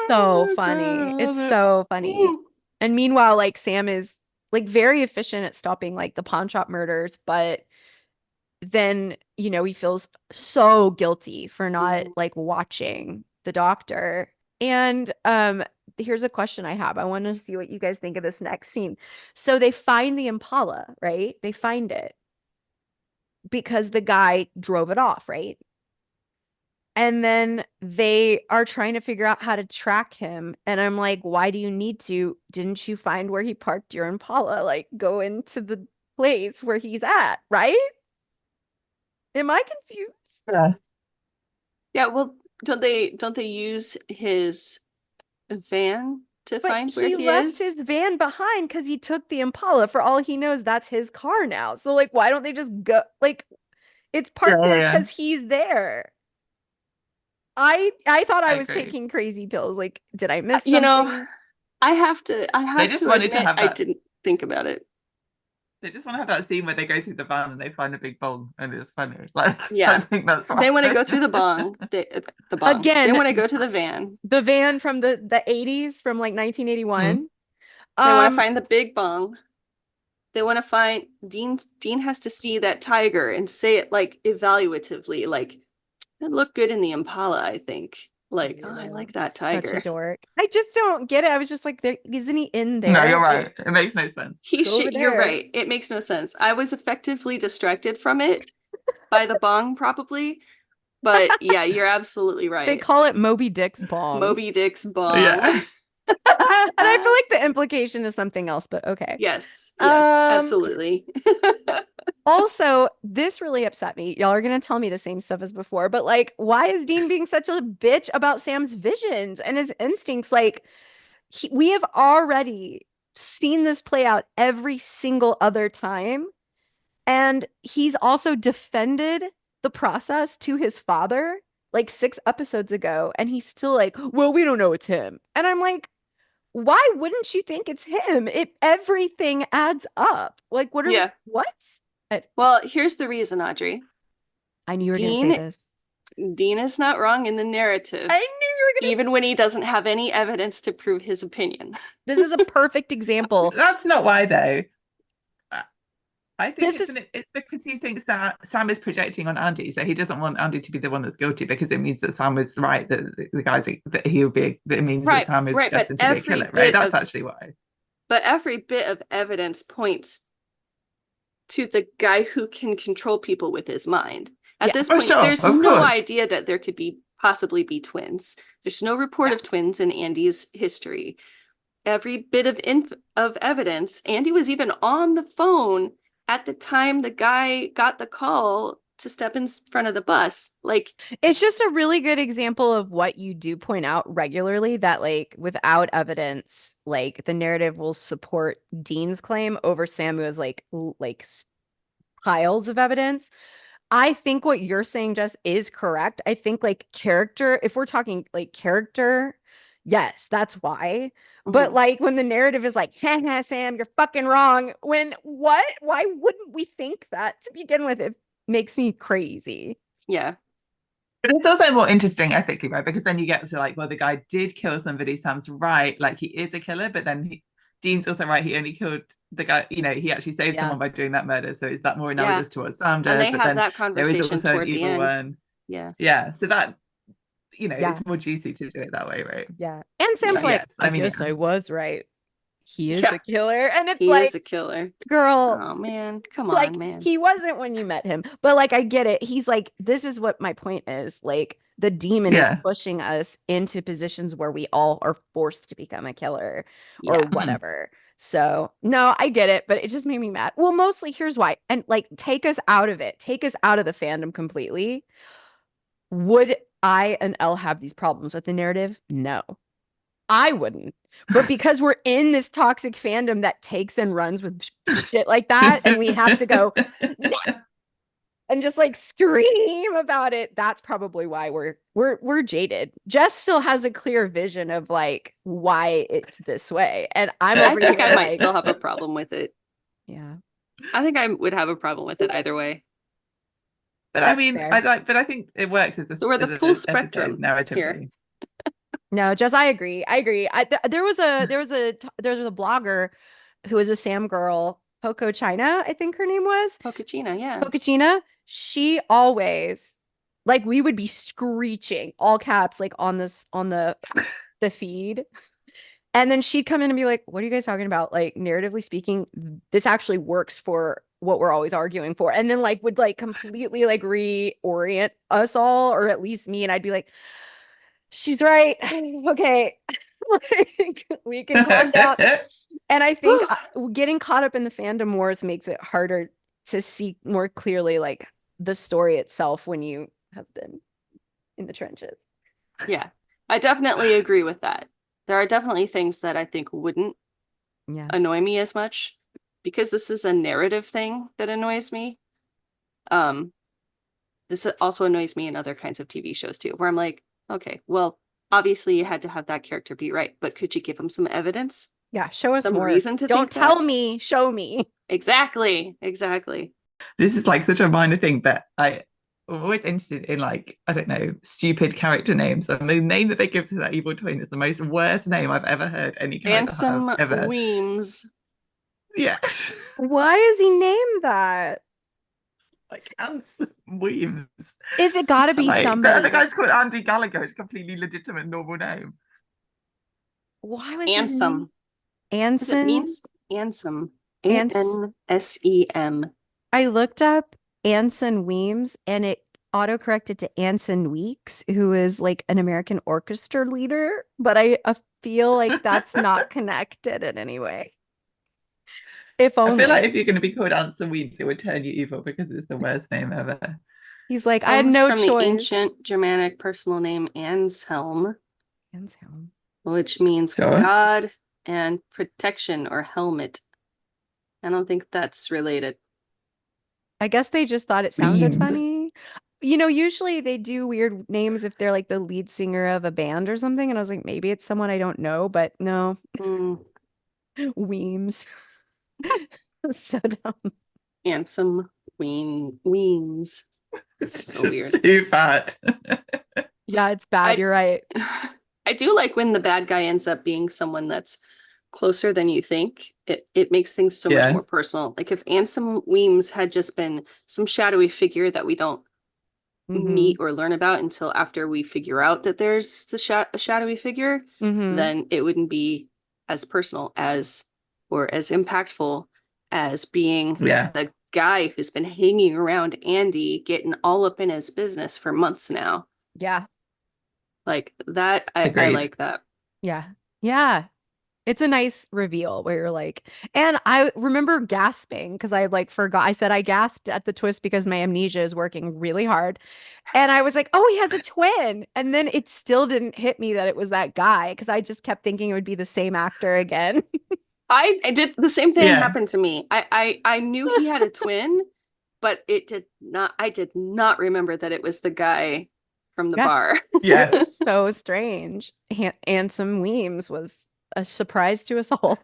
Oh, God, funny. I It's love it. so funny. Mm. And meanwhile, like Sam is like very efficient at stopping like the pawn shop murders, but then, you know, he feels so guilty for not Mhm. like watching the doctor. And here's a question I have. I want to see what you guys think of this next scene. So they find the Impala, right? They find it because the guy drove it off, right? And then they are trying to figure out how to track him. And I'm like, why do you need to? Didn't you find where he parked your Impala? Like, go into the place where he's at, right? Am I confused? Yeah. Yeah, well, don't they use his van to But find where he he left is? his van behind because he took the Impala. For all he knows, that's his car now. So, like, why don't they just go? Like, it's parked Yeah, there yeah. because he's there. I thought I I was agree. taking crazy pills. Like, did I miss You know, something? I have to They just wanted to admit have I that. didn't think about it. They just want to have that scene where they go through the van and they find a big bong, and it's funny. Like, I Yeah. think that's They why. want to go through the bong. The bong. They Again, want to go to the van. the van from the 80s from like Mhm. 1981. They want to Um, find the big bong. They want to find Dean has to see that tiger and say it like evaluatively, like it looked good in the Impala, I think. Like, oh, I like that such a tiger. dork. I just don't get it. I was just like, isn't he in No, there? you're Like, right. It makes no sense. go over You're there. right. It makes no sense. I was effectively distracted from it by the bong, probably. But yeah, you're absolutely They right. call it Moby Dick's bong. Moby Dick's bong. Yeah. And I feel like the implication is something else, but okay. Yes, yes, Um, absolutely. Also, this really upset me. Y'all are gonna tell me the same stuff as before, but like, why is Dean being such a bitch about Sam's visions and his instincts? Like, we have already seen this play out every single other time. And he's also defended the process to his father like 6 episodes ago. And he's still like, well, we don't know it's him. And I'm like, why wouldn't you think it's him? Everything adds up. Like, Yeah. what? Well, here's the reason, Audrey. I knew you were going to say Dean this. Dean is not wrong in the narrative, I knew you were going to even when he doesn't have any evidence to prove his opinion. This is a perfect example. That's not why, though. I think This is it's because he thinks that Sam is projecting on Andy, so he doesn't want Andy to be the one that's guilty because it means that Sam was right, that the guy's that he'll be that it means that Right, Sam is right, but destined to be a killer, right? That's actually why. But every bit of evidence points to the guy who can control people with his mind. At this point, sure, there's of no course. idea that there could possibly be twins. There's no report of twins in Andy's history. Every bit of evidence, Andy was even on the phone at the time the guy got the call to step in front of the bus. Like, it's just a really good example of what you do point out regularly, that like without evidence, like the narrative will support Dean's claim over Samuel's like piles of evidence. I think what you're saying, Jess, is correct. I think like character, if we're talking like character, yes, that's why. But like when the narrative is like, haha, Sam, you're fucking wrong. When what? Why wouldn't we think that to begin with? It makes me crazy. yeah. But it's also more interesting ethically, right? Because then you get to like, well, the guy did kill somebody. Sam's right, like he is a killer, but then Dean's also right. He only killed the guy. You know, he actually saved someone by doing that murder. So is that more analogous to what Sam does? And they but have then that there is conversation also an toward the evil end. one. Yeah. Yeah. So that it's more juicy to do it that way, right? Yeah. And Sam's like, yes, I guess I was right. He is Yeah. a killer. And it's He like, is a killer. girl, Oh man, come like on, man. he wasn't when you met him. But like I get it. He's like, this is what my point is. Like the demon is pushing us into positions where we all are forced to become a killer or whatever. So no, I get it, but it just made me mad. Well, mostly here's why. And like take us out of it. Take us out of the fandom completely. Would I and Elle have these problems with the narrative? No. I wouldn't. But because we're in this toxic fandom that takes and runs with shit like that, and we have to go and just like scream about it, that's probably why we're jaded. Jess still has a clear vision of like why it's this way. And I'm over I think here I might like, still have a problem with it. Yeah. I think I would have a problem with it either way. But That's I mean, fair. but I think it works as a So we're the full spectrum narratively. here. No, Jess, I agree. There was a blogger who was a Sam girl, Poco China, I think her name was. Pocachina, yeah. Pocachina. She always, like, we would be screeching all caps, like on the the feed. And then she'd come in and be like, what are you guys talking about? Like, narratively speaking, this actually works for what we're always arguing for. And then like would like completely like reorient us all, or at least me. And I'd be like, she's right. Okay. Like, we can calm down. And I think getting caught up in the fandom wars makes it harder to see more clearly like the story itself when you have been in the trenches. Yeah, I definitely agree with that. There are definitely things that I think wouldn't Yeah. annoy me as much because this is a narrative thing that annoys me. Um, this also annoys me in other kinds of TV shows too, where I'm like, okay, well, obviously you had to have that character be right, but could you give him some evidence? Yeah. Show us Some more. reason to Don't think tell that? me, show me. Exactly. Exactly. This is like such a minor thing, but I'm always interested in like, I don't know, stupid character names. And the name that they give to that evil twin is the most worst name I've ever heard any character have Ansem ever. Weems. Yes. Why is he named that? Like Ants Weems. Is it gotta So, be like, the somebody? other guy's called Andy Gallagher. It's a completely legitimate normal name. Why was his Ansem. name Because it Anson? means Ansem. Ans Ansem. I looked up Anson Weems and it autocorrected to Anson Weeks, who is like an American orchestra leader, but I feel like that's not connected in any way. If I feel like only. if you're going to be called Anson Weems, it would turn you evil because it's the worst name ever. He's like, I had Comes no from the choice. ancient Germanic personal name Anshelm, Anselm. which means Sure. God and protection or helmet. I don't think that's related. I guess they just thought it sounded Weems. funny. You know, usually they do weird names if they're like the lead singer of a band or something. And I was like, maybe it's someone I don't know, but no. Mm, Weems. So dumb. Ansem Weems. It's So just weird. too fat. Yeah, it's bad. You're right. I do like when the bad guy ends up being someone that's closer than you think. It makes things so much Yeah. more personal. Like if Ansem Weems had just been some shadowy figure that we don't meet or learn about until after we figure out that there's a shadowy figure, then it wouldn't be as personal as or as impactful as being Yeah. the guy who's been hanging around Andy, getting all up in his business for months now. Yeah. Like that, I Agreed. like that. Yeah. Yeah. It's a nice reveal where you're like, and I remember gasping because I like forgot. I said I gasped at the twist because my amnesia is working really hard. And I was like, oh, he has a twin. And then it still didn't hit me that it was that guy because I just kept thinking it would be the same actor again. I did the same thing Yeah. happened to me. I knew he had a twin, but I did not remember that it was the guy from the Yeah. bar. Yeah. So strange. Ansem Weems was a surprise to us all.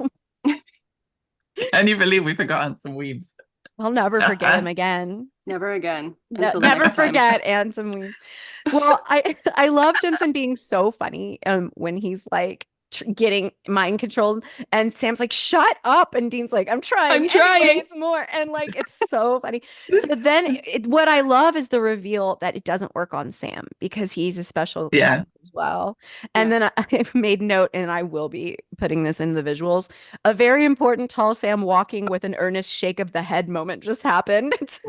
Can you believe we forgot Anson Weems? I'll never forget him again. Never again. Until the Never next time. forget Ansem Weems. Well, I love Jensen being so funny when he's like getting mind controlled and Sam's like, shut up, and Dean's like, I'm trying anyways more, and like it's so funny. So then what I love is the reveal that it doesn't work on Sam because he's a special child as well. And then I made note, and I will be putting this in the visuals, a very important tall Sam walking with an earnest shake of the head moment just happened. It's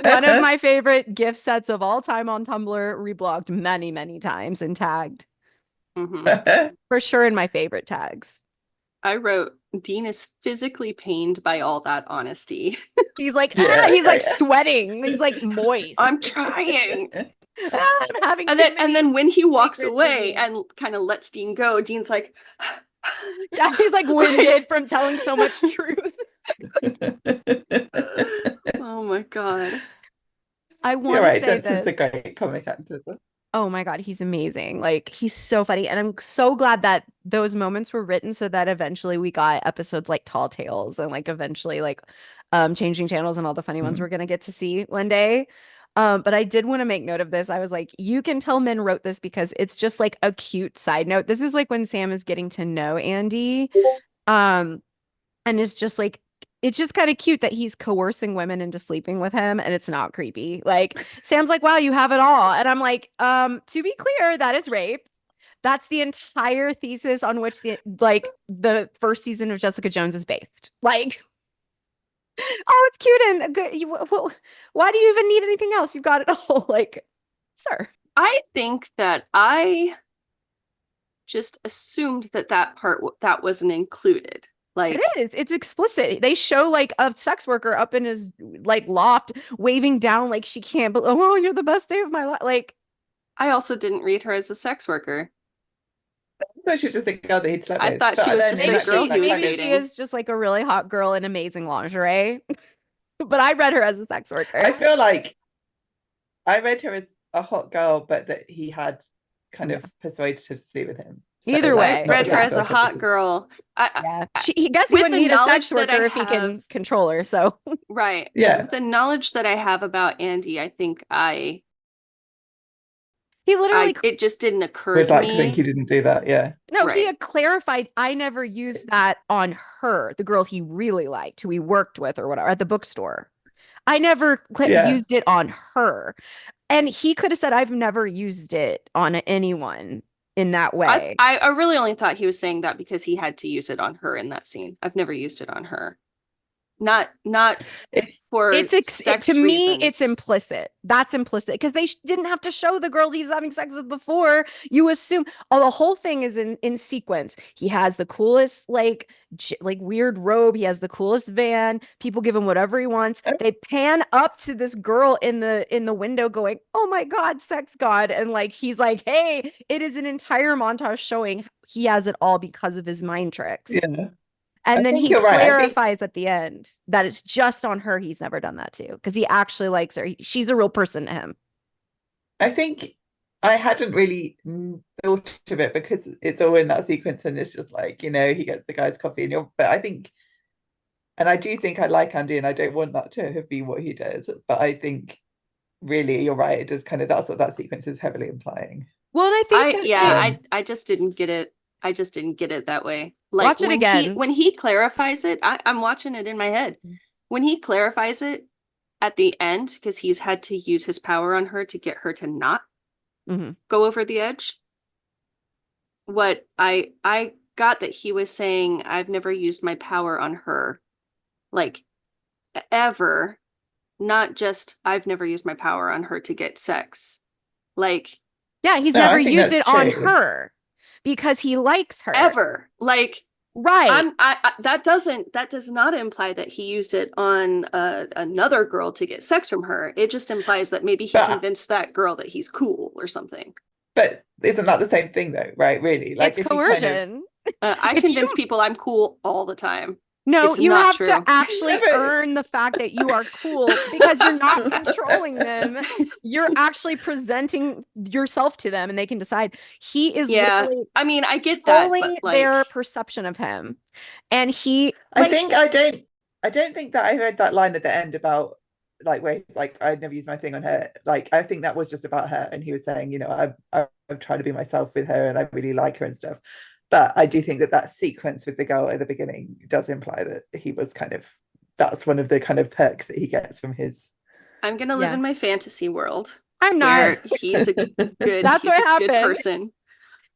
one of my favorite gift sets of all time on Tumblr, reblogged many, many times and tagged. For sure in my favorite tags. I wrote, Dean is physically pained by all that honesty. He's like, he's like sweating. He's like moist. I'm trying. I'm having and then when he walks away and kind of lets Dean go, Dean's like, yeah, he's like winded from telling so much truth. Oh my God. I want to say Jensen's this. a great comic actor. Oh my God, he's amazing. Like, he's so funny. And I'm so glad that those moments were written so that eventually we got episodes like Tall Tales and like eventually like Changing Channels and all the funny ones we're gonna get to see one day. But I did want to make note of this. I was like, you can tell Min wrote this because it's just like a cute side note. This is like when Sam is getting to know Andy. And it's just like, it's just kind of cute that he's coercing women into sleeping with him and it's not creepy. Like Sam's like, wow, you have it all. And I'm like, to be clear, that is rape. That's the entire thesis on which the first season of Jessica Jones is based. Like, oh, it's cute and good. Why do you even need anything else? You've got it all. Like, sir. I think that I just assumed that part that wasn't included. Like, it is. It's explicit. They show like a sex worker up in his like loft, waving down like she can't. But oh, you're the best day of my life. Like, I also didn't read her as a sex worker. No, she was just a girl that he'd slept I with. thought But she was then just in a that girl case, he was that kind maybe of- she dating. is just like a really hot girl in amazing lingerie. But I read her as a sex worker. I feel like I read her as a hot girl, but that he had kind of persuaded her to sleep with him. So, Either like, way, not Read her yeah. as a sex worker, hot because- girl. Yeah, he guess he with wouldn't the need a sex knowledge that I worker if he can have- control her. So Right. Yeah. With the knowledge that I have about Andy, I think he literally it just didn't occur Would to like to think he me. didn't do that. Yeah. no, he Right. had clarified. I never used that on her, the girl he really liked, who he worked with or whatever at the bookstore. I never Yeah. used it on her. And he could have said, I've never used it on anyone in that way. I really only thought he was saying that because he had to use it on her in that scene. I've never used it on her. Not It's for sex to me, reasons. it's implicit. That's implicit because they didn't have to show the girl he was having sex with before. You assume, oh, the whole thing is in sequence. He has the coolest like weird robe. He has the coolest van. People give him whatever he wants. They pan up to this girl in the window, going, "Oh my God, sex god!" And like he's like, "Hey, it is an entire montage showing he has it all because of his mind tricks." yeah. And I then think he you're right. I think- clarifies at the end that it's just on her. He's never done that too because he actually likes her. She's a real person to him. I think I hadn't really thought of it because it's all in that sequence and it's just like, you know, he gets the guy's coffee and but I think, and I do think I like Andy and I don't want that to have been what he does, but I think really you're right. It does kind of, that's what that sequence is heavily implying. Well, and I think I just didn't get it. I just didn't get it that way. Like watch it again. when he clarifies it, I'm watching it in my head. When he clarifies it at the end, because he's had to use his power on her to get her to not go over the edge. What I got that he was saying, I've never used my power on her, like ever, not just I've never used my power on her to get sex. Like, yeah, he's No, I never think used it that's on true. her because he likes her. ever. Like, Right. that does not imply that he used it on another girl to get sex from her. It just implies that maybe he But- convinced that girl that he's cool or something. But isn't that the same thing though, right? Really? Like It's if you kind of- coercion. I If convince you- people I'm cool all the time. No, It's you not have true. to actually Yeah, but- earn the fact that you are cool because you're not controlling them. You're actually presenting yourself to them and they can decide. He is Yeah. literally I mean, I get that, controlling but their like, perception of him. And he I don't think that I heard that line at the end about like where he's like, I'd never used my thing on her. Like I think that was just about her and he was saying, you know, I'm trying to be myself with her and I really like her and stuff. But I do think that sequence with the girl at the beginning does imply that he was kind of, that's one of the kind of perks that he gets from his. I'm gonna live Yeah. in my fantasy world I'm where not. he's a good That's he's what a good happened. person.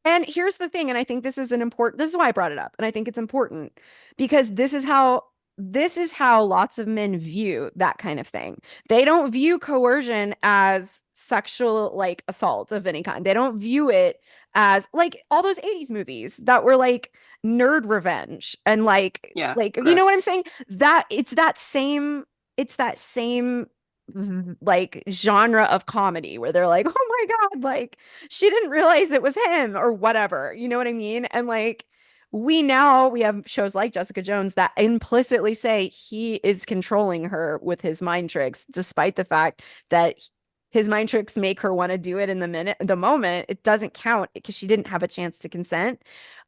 And here's the thing, and I think this is why I brought it up, and I think it's important because this is how lots of men view that kind of thing. They don't view coercion as sexual like assault of any kind. They don't view it as like all those 80s movies that were like nerd revenge and like Yeah, you know what I'm gross. saying? That it's that same like genre of comedy where they're like, oh my God, like she didn't realize it was him or whatever. You know what I mean? And like we have shows like Jessica Jones that implicitly say he is controlling her with his mind tricks, despite the fact that his mind tricks make her want to do it in the moment. It doesn't count because she didn't have a chance to consent.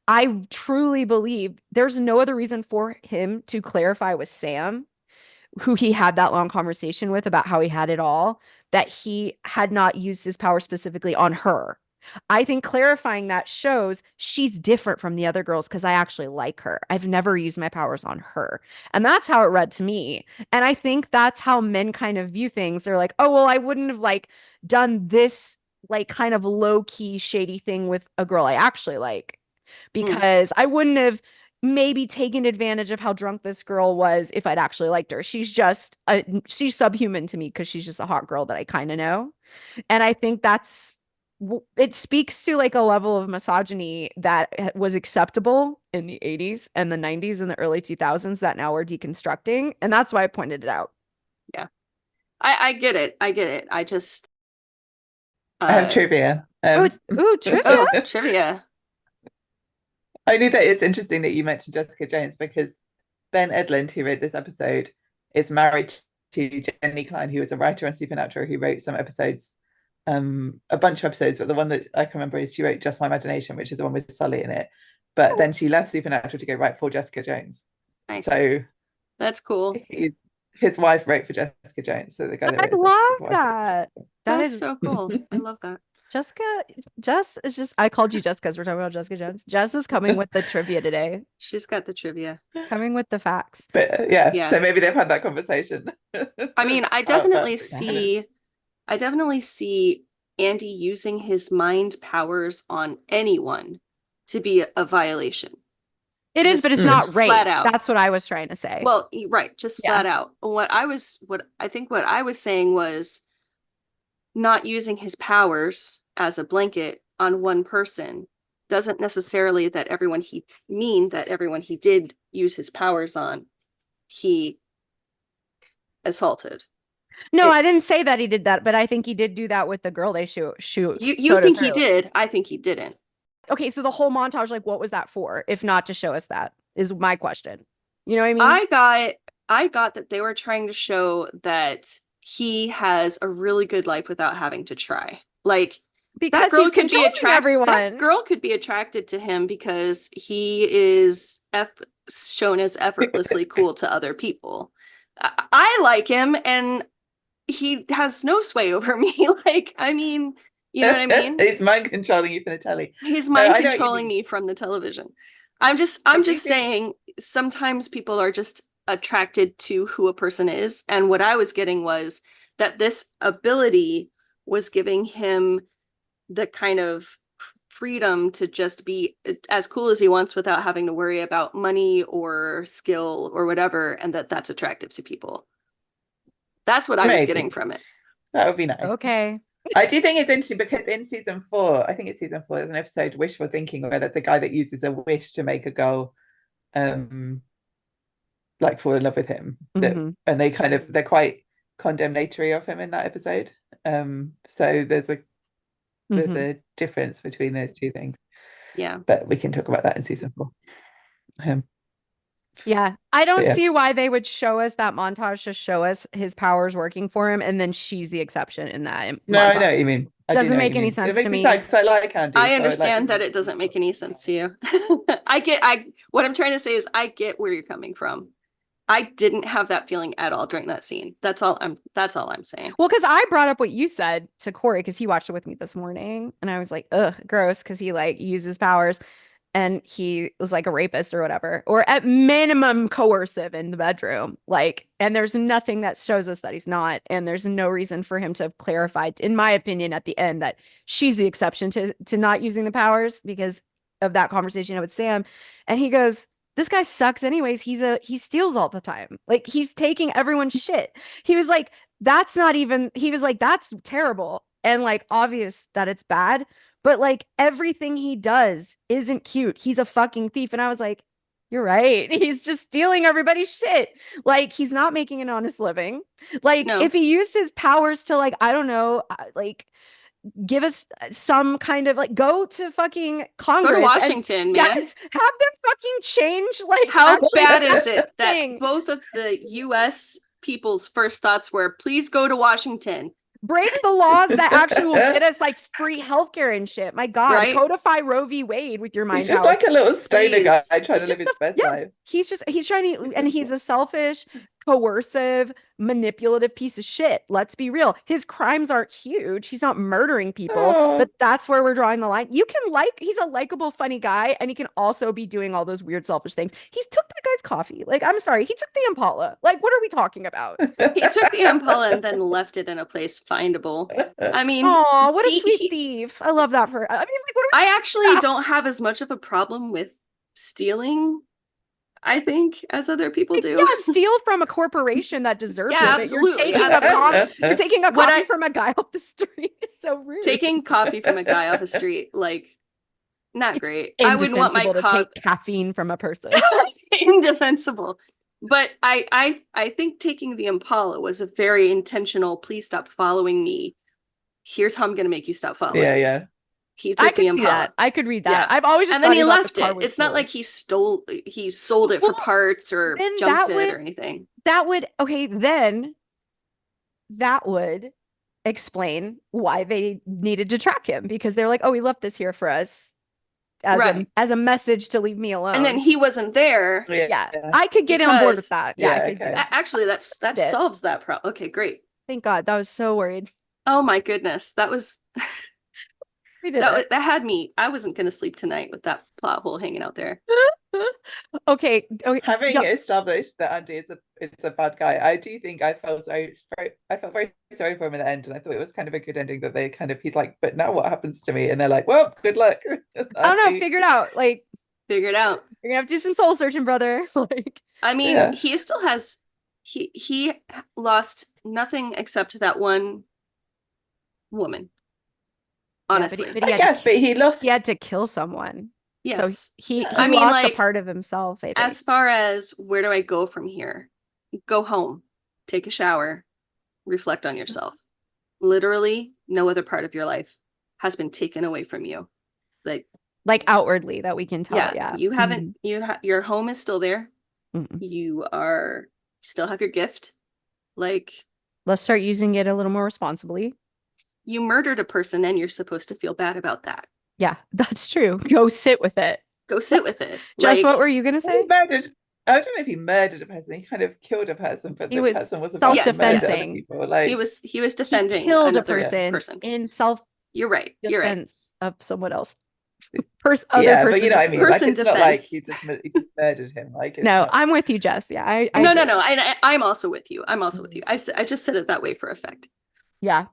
I truly believe there's no other reason for him to clarify with Sam, who he had that long conversation with about how he had it all, that he had not used his power specifically on her. I think clarifying that shows she's different from the other girls because I actually like her. I've never used my powers on her. And that's how it read to me. And I think that's how men kind of view things. They're like, oh, well, I wouldn't have like done this like kind of low-key shady thing with a girl I actually like, because I wouldn't have maybe taken advantage of how drunk this girl was if I'd actually liked her. She's subhuman to me because she's just a hot girl that I kind of know. And I think it speaks to like a level of misogyny that was acceptable in the 80s and the 90s and the early 2000s that now we're deconstructing. And that's why I pointed it out. Yeah. I get it. I get it. I just I have trivia. Trivia. Trivia. I knew that it's interesting that you mentioned Jessica Jones because Ben Edlund, who wrote this episode, is married to Jenny Klein, who was a writer on Supernatural, who wrote some episodes, a bunch of episodes, but the one that I can remember is she wrote Just My Imagination, which is the one with Sully in it. But then she left Supernatural to go write for Jessica Jones. Nice. So that's cool. His wife wrote for Jessica Jones. So the guy that I love that. That is so cool. I love that. Jess is just, I called you Jess because we're talking about Jessica Jones. Jess is coming with the trivia today. She's got the trivia. Coming with the facts. But yeah, so maybe they've had that conversation. I mean, I definitely see Andy using his mind powers on anyone to be a violation. It is, but it's not rape. Flat out. That's what I was trying to say. Well, right, just flat out. What I was saying was not using his powers as a blanket on one person doesn't necessarily that everyone he did use his powers on, he assaulted. No, I didn't say that he did that, but I think he did do that with the girl they shoot. You think he did? I think he didn't. Okay, so the whole montage, like, what was that for? If not to show us that, is my question. You know what I mean? I got that they were trying to show that he has a really good life without having to try. Like, because that girl could be everyone. That girl could be attracted to him because he is shown as effortlessly cool to other people. I like him, and he has no sway over me. Like, I mean, you know what I mean? He's mind controlling you from the telly. He's mind controlling me from the television. I'm just saying sometimes people are just attracted to who a person is. And what I was getting was that this ability was giving him the kind of freedom to just be as cool as he wants without having to worry about money or skill or whatever, and that's attractive to people. That's what I was getting from it. That would be nice. Okay. I do think it's interesting because in season 4, I think it's season 4, there's an episode, Wishful Thinking, where there's a guy that uses a wish to make a girl like fall in love with him. And they're quite condemnatory of him in that episode. So there's a difference between those two things. Yeah. But we can talk about that in season 4. Yeah, I don't see why they would show us that montage to show us his powers working for him, and then she's the exception in that. No, I know what you mean. Doesn't make any sense to me. I like Andy. I understand that it doesn't make any sense to you. What I'm trying to say is I get where you're coming from. I didn't have that feeling at all during that scene. That's all I'm saying. Well, because I brought up what you said to Corey because he watched it with me this morning, and I was like, ugh, gross, because he like uses powers. And he was like a rapist or whatever, or at minimum coercive in the bedroom. Like, and there's nothing that shows us that he's not. And there's no reason for him to have clarified, in my opinion, at the end, that she's the exception to not using the powers because of that conversation with Sam. And he goes, this guy sucks anyways. He steals all the time. Like, he's taking everyone's shit. He was like, that's terrible. And like, obvious that it's bad. But like everything he does isn't cute. He's a fucking thief. And I was like, you're right. He's just stealing everybody's shit. Like, he's not making an honest living. Like, if he used his powers to, like, I don't know, like, give us some kind of, like, go to fucking Congress. Go to Washington, man. Yes, have them fucking change, like, how bad is it that both of the U.S. people's first thoughts were, please go to Washington. Break the laws that actually will get us like free healthcare and shit. My God, codify Roe v. Wade with your mind. He's just like a little stoner guy trying to live his best life. He's trying to, and he's a selfish, coercive, manipulative piece of shit. Let's be real. His crimes aren't huge. He's not murdering people, Oh. but that's where we're drawing the line. You can he's a likable, funny guy, and he can also be doing all those weird, selfish things. He's took that guy's coffee. Like, I'm sorry, he took the Impala. Like, what are we talking about? He took the Impala and then left it in a place findable. I mean, Oh, what a sweet thief. I love that for I mean, like, what are we I actually don't have as much of a problem with stealing, I think, as other people do. Yeah, steal from a corporation that deserves Yeah, it. But absolutely, you're taking a What coffee from a guy off the street. It's so rude. Taking coffee from a guy off the street, like, not It's great. I wouldn't want my to take caffeine from a person. indefensible. But I think taking the Impala was a very intentional, please stop following me. Here's how I'm gonna make you stop following. Yeah. He took the Impala. See that. I could read that. Yeah. I've always just and then he thought left it. It's not like he sold it for parts or junked it or anything. Then that would explain why they needed to track him, because they're like, oh, he left this here for us as a message to leave me alone. And then he wasn't there. Yeah. I could get on board with that. Yeah, I could do that. Actually, that solves that problem. Okay, great. Thank God. I was so worried. Oh my goodness. That was that had me. I wasn't going to sleep tonight with that plot hole hanging out there. Okay. Having established that Andy is a bad guy, I do think I felt very sorry for him in the end, and I thought it was kind of a good ending that he's like, but now what happens to me? And they're like, well, good luck. I don't know, figure it out. Figure it out. You're gonna have to do some soul searching, brother. I mean, he still has he lost nothing except that one woman. Honestly, he had to kill someone. Yes. So he lost a part of himself, I think. As far as where do I go from here? Go home, take a shower, reflect on yourself. Literally, no other part of your life has been taken away from you. Like outwardly that we can tell. Yeah. You haven't, your home is still there. Mm-hmm. You still have your gift. Let's start using it a little more responsibly. You murdered a person and you're supposed to feel bad about that. Yeah, that's true. Go sit with it. Jess, what were you going to say? I don't know if he murdered a person. He kind of killed a person, but the person was self-defending. He was defending. He killed a person in self. You're right. Defense of someone else. But you know what I mean. Person it's not like he just murdered him. I'm with you, Jess. Yeah, no. I'm also with you. I just said it that way for effect. Yeah.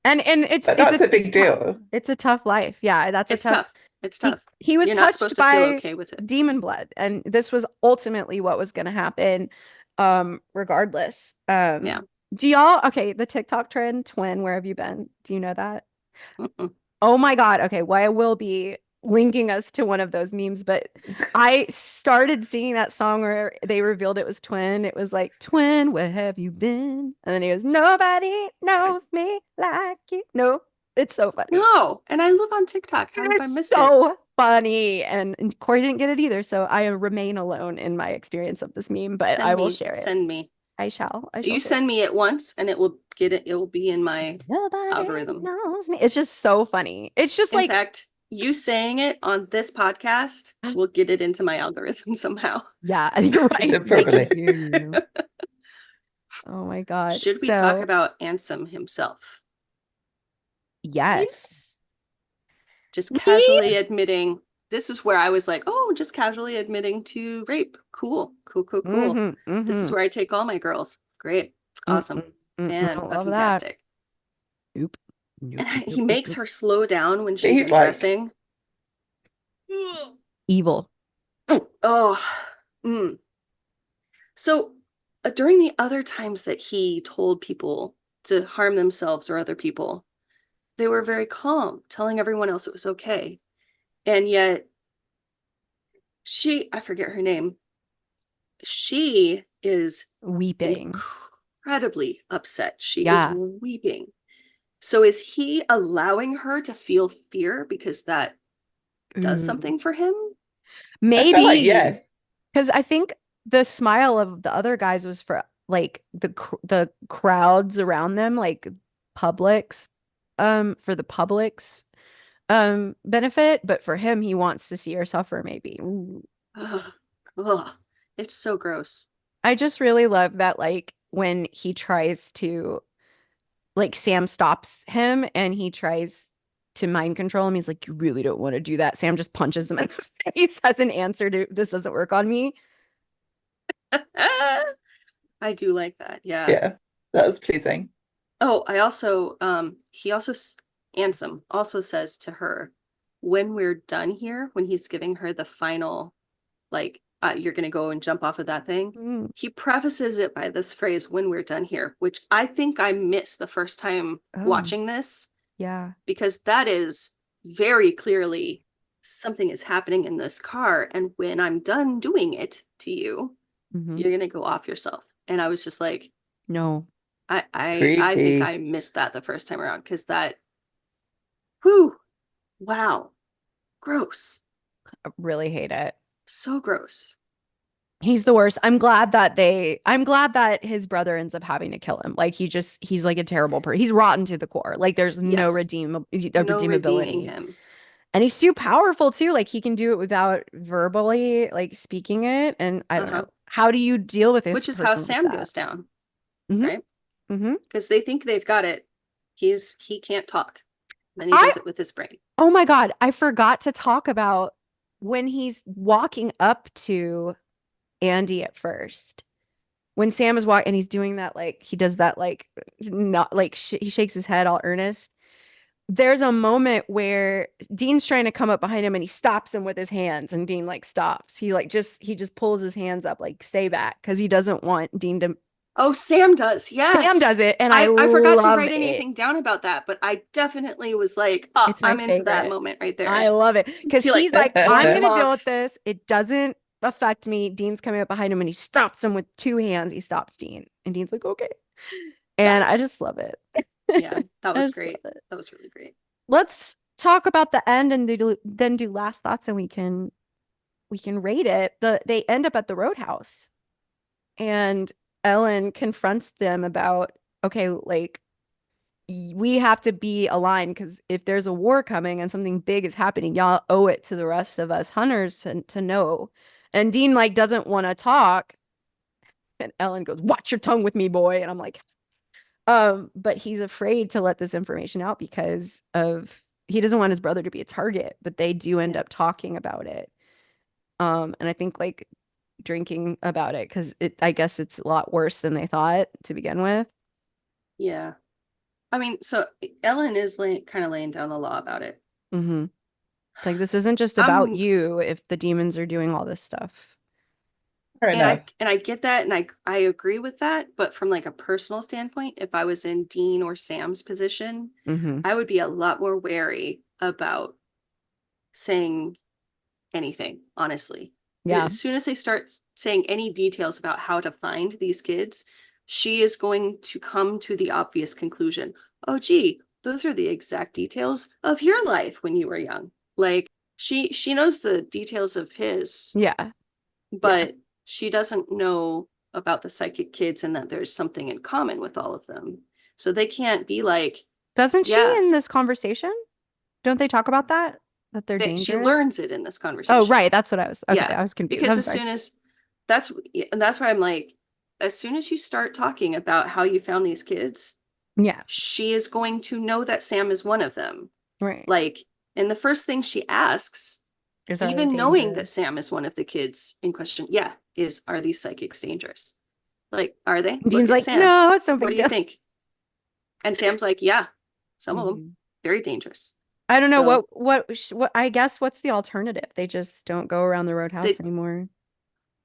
And it's a big deal. It's a tough life. Yeah, it's tough. It's tough. He was touched by okay with it. demon blood, and this was ultimately what was going to happen, regardless. Yeah. Do y'all the TikTok trend twin? Where have you been? Do you know that? Mm-mm. Oh my God. Okay, well, I will be linking us to one of those memes, but I started singing that song where they revealed it was twin. It was like, twin, where have you been? And then he goes, nobody knows me like you. No, it's so funny. No, and I live on TikTok. How did I miss so funny, and Corey didn't get it either, so I remain alone in my experience of this meme, but I will share it. Send me. I shall. You send me it once and it will be in my algorithm. Knows me. It's just so funny. It's just in fact, you saying it on this podcast will get it into my algorithm somehow. Yeah, you're right. Probably. Oh my God. Should we talk about Ansem himself? Yes. Just casually admitting. This is where I was like, oh, just casually admitting to rape. Cool. Mm-hmm. This is where I take all my girls. Great. Awesome. Fantastic. Nope. He makes her slow down when she's undressing. Evil. Oh. So during the other times that he told people to harm themselves or other people, they were very calm, telling everyone else it was okay. And yet I forget her name. She is weeping. Incredibly upset. She is weeping. So is he allowing her to feel fear because that does something for him? Maybe. Yes. Because I think the smile of the other guys was for the crowds around them, like Publix, for the public's benefit, but for him, he wants to see her suffer. Maybe. Ugh. It's so gross. I just really love that, like, when he tries to, like, Sam stops him and he tries to mind control him. He's like, you really don't want to do that. Sam just punches him in the face as an answer to, this doesn't work on me. I do like that. Yeah. Yeah, that was pleasing. Oh, I also he also Ansem also says to her, when we're done here, when he's giving her the final, like, you're gonna go and jump off of that thing, Mm. he prefaces it by this phrase, when we're done here, which I think I missed the first time Oh, watching this, yeah. because that is very clearly something is happening in this car, and when I'm done doing it to you, Hmm. you're gonna go off yourself. And I was just like, No, I think Creepy. I missed that the first time around, because that, whew, wow, gross, I really hate it. so gross. He's the worst. I'm glad that his brother ends up having to kill him. Like, he's like a terrible person. He's rotten to the core. Like, there's no Yes, no redeeming redeemability. him. And he's too powerful too. Like, he can do it without verbally, like, speaking it. And I don't Uh-huh. know. How do you deal with this Which is how person like Sam that? goes down, Hmm. right? Hmm. Because they think they've got it. He can't talk. Then he I does it with his brain. Oh my God, I forgot to talk about when he's walking up to Andy at first. When Sam is walking and he's doing that, like, he does that, like, not like he shakes his head all earnest. There's a moment where Dean's trying to come up behind him and he stops him with his hands, and Dean, like, stops. He just pulls his hands up, like, stay back, because he doesn't want Dean to. Oh, Sam does. Sam Yes. does it, and I I forgot to love write anything it. down about that, but I definitely was like, oh, It's my I'm into that favorite. moment right I there. love it because He like he's like, I'm pulls him gonna deal with off. this. It doesn't affect me. Dean's coming up behind him and he stops him with two hands. He stops Dean, and Dean's like, okay. Yeah. And I just love it. Yeah. That I was just love great. it. That was really great. Let's talk about the end and then do last thoughts, and we can rate it. They end up at the roadhouse, and Ellen confronts them about, okay, like, we have to be aligned, because if there's a war coming and something big is happening, y'all owe it to the rest of us hunters to know. And Dean, like, doesn't want to talk, and Ellen goes, "Watch your tongue with me, boy." And I'm like, but he's afraid to let this information out because of he doesn't want his brother to be a target, but they do end Yeah. up talking about it. And I think, like, drinking about it, because I guess it's a lot worse than they thought to begin with. Yeah. I mean, so Ellen is kind of laying down the law about it. Mm-hmm. It's like, this isn't just about I'm you if the demons are doing all this stuff. Fair enough. and I get that, and I agree with that, but from like a personal standpoint, if I was in Dean or Sam's position, Mm-hmm. I would be a lot more wary about saying anything, honestly. Yeah. As soon as they start saying any details about how to find these kids, she is going to come to the obvious conclusion. Oh, gee, those are the exact details of your life when you were young. Like, she knows the details of his, Yeah. Yeah. but she doesn't know about the psychic kids and that there's something in common with all of them. So they can't be like, Doesn't she yeah, in this conversation? Don't they talk about that? That they're that she dangerous? learns it in this Oh, conversation. right. That's what I was. Okay. Yeah, I was confused. because I'm as sorry. soon as that's and that's why I'm like, as soon as you start talking about how you found these kids, Yeah. she is going to know that Sam is one of them. Right. Like, and the first thing she asks, Is, are they even knowing that dangerous? Sam is one of the kids in question, yeah, is, are these psychics dangerous? Like, are they? And Look Dean's at like, Sam. no, it's no What big do you deal. think? And Sam's like, yeah, some of them Mhm. very dangerous. I don't know So what I guess what's the alternative? They just don't go around the roadhouse they, anymore.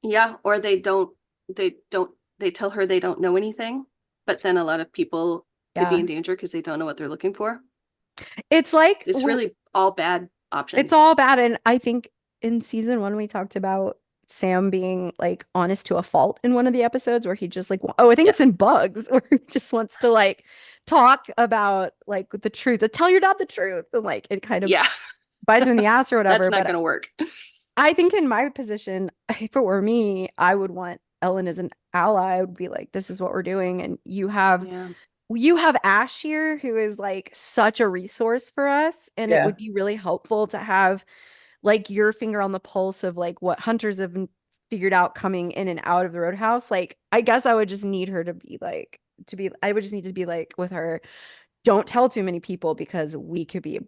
yeah, or they tell her they don't know anything, but then a lot of people could be Yeah. in danger because they don't know what they're looking for. It's like It's really all bad it's options. all bad. And I think in season one, we talked about Sam being, like, honest to a fault in one of the episodes where he just, like, oh, I think Yeah. it's in Bugs, where he just wants to, like, talk about, like, the truth, tell your dad the truth. And, like, it kind of Yeah. bites him in the ass or That's whatever. not But going to work. I think in my position, if it were me, I would want Ellen as an ally. I would be like, this is what we're doing. And Yeah. you have Ash here, who is, like, such a resource for us. And it Yeah. would be really helpful to have, like, your finger on the pulse of, like, what hunters have been figured out coming in and out of the Roadhouse. Like, I guess I would just need her to be like, I would just need to be like with her, don't tell too many people because we could be,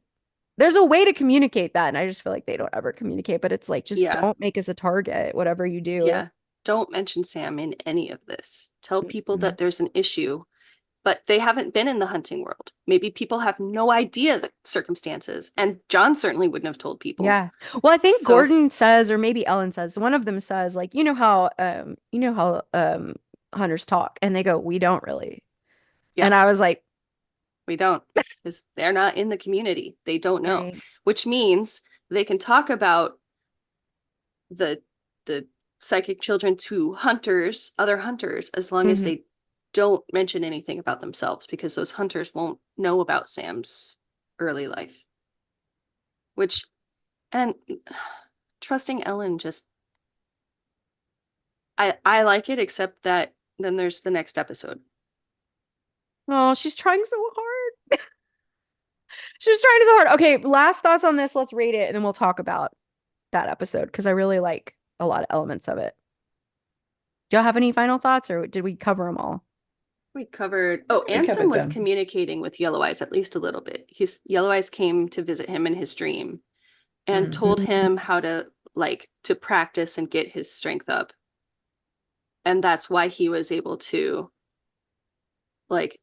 there's a way to communicate that. And I just feel like they don't ever communicate, but it's like, just Yeah. don't make us a target, whatever you do. Yeah. Don't mention Sam in any of this. Tell people Mhm. that there's an issue, but they haven't been in the hunting world. Maybe people have no idea the circumstances, and John certainly wouldn't have told people. Yeah. Well, I think So Gordon says, or maybe Ellen says, one of them says, like, you know how hunters talk, and they go, we don't really. yeah, And I was like, we don't, because they're not in the community. They don't know, right. which means they can talk about the the psychic children to hunters, other hunters, as long as Mhm. they don't mention anything about themselves, because those hunters won't know about Sam's early life. Which, and trusting Ellen, just I like it, except that then there's the next episode. Oh, she's trying so hard. She's trying to go hard. Okay, last thoughts on this. Let's rate it, and then we'll talk about that episode because I really like a lot of elements of it. Do y'all have any final thoughts, or did we cover them all? We covered, oh, We Ansem covered was them. communicating with Yellow Eyes at least a little bit. Yellow Eyes came to visit him in his dream and told him how to practice and get his strength up. And that's why he was able to like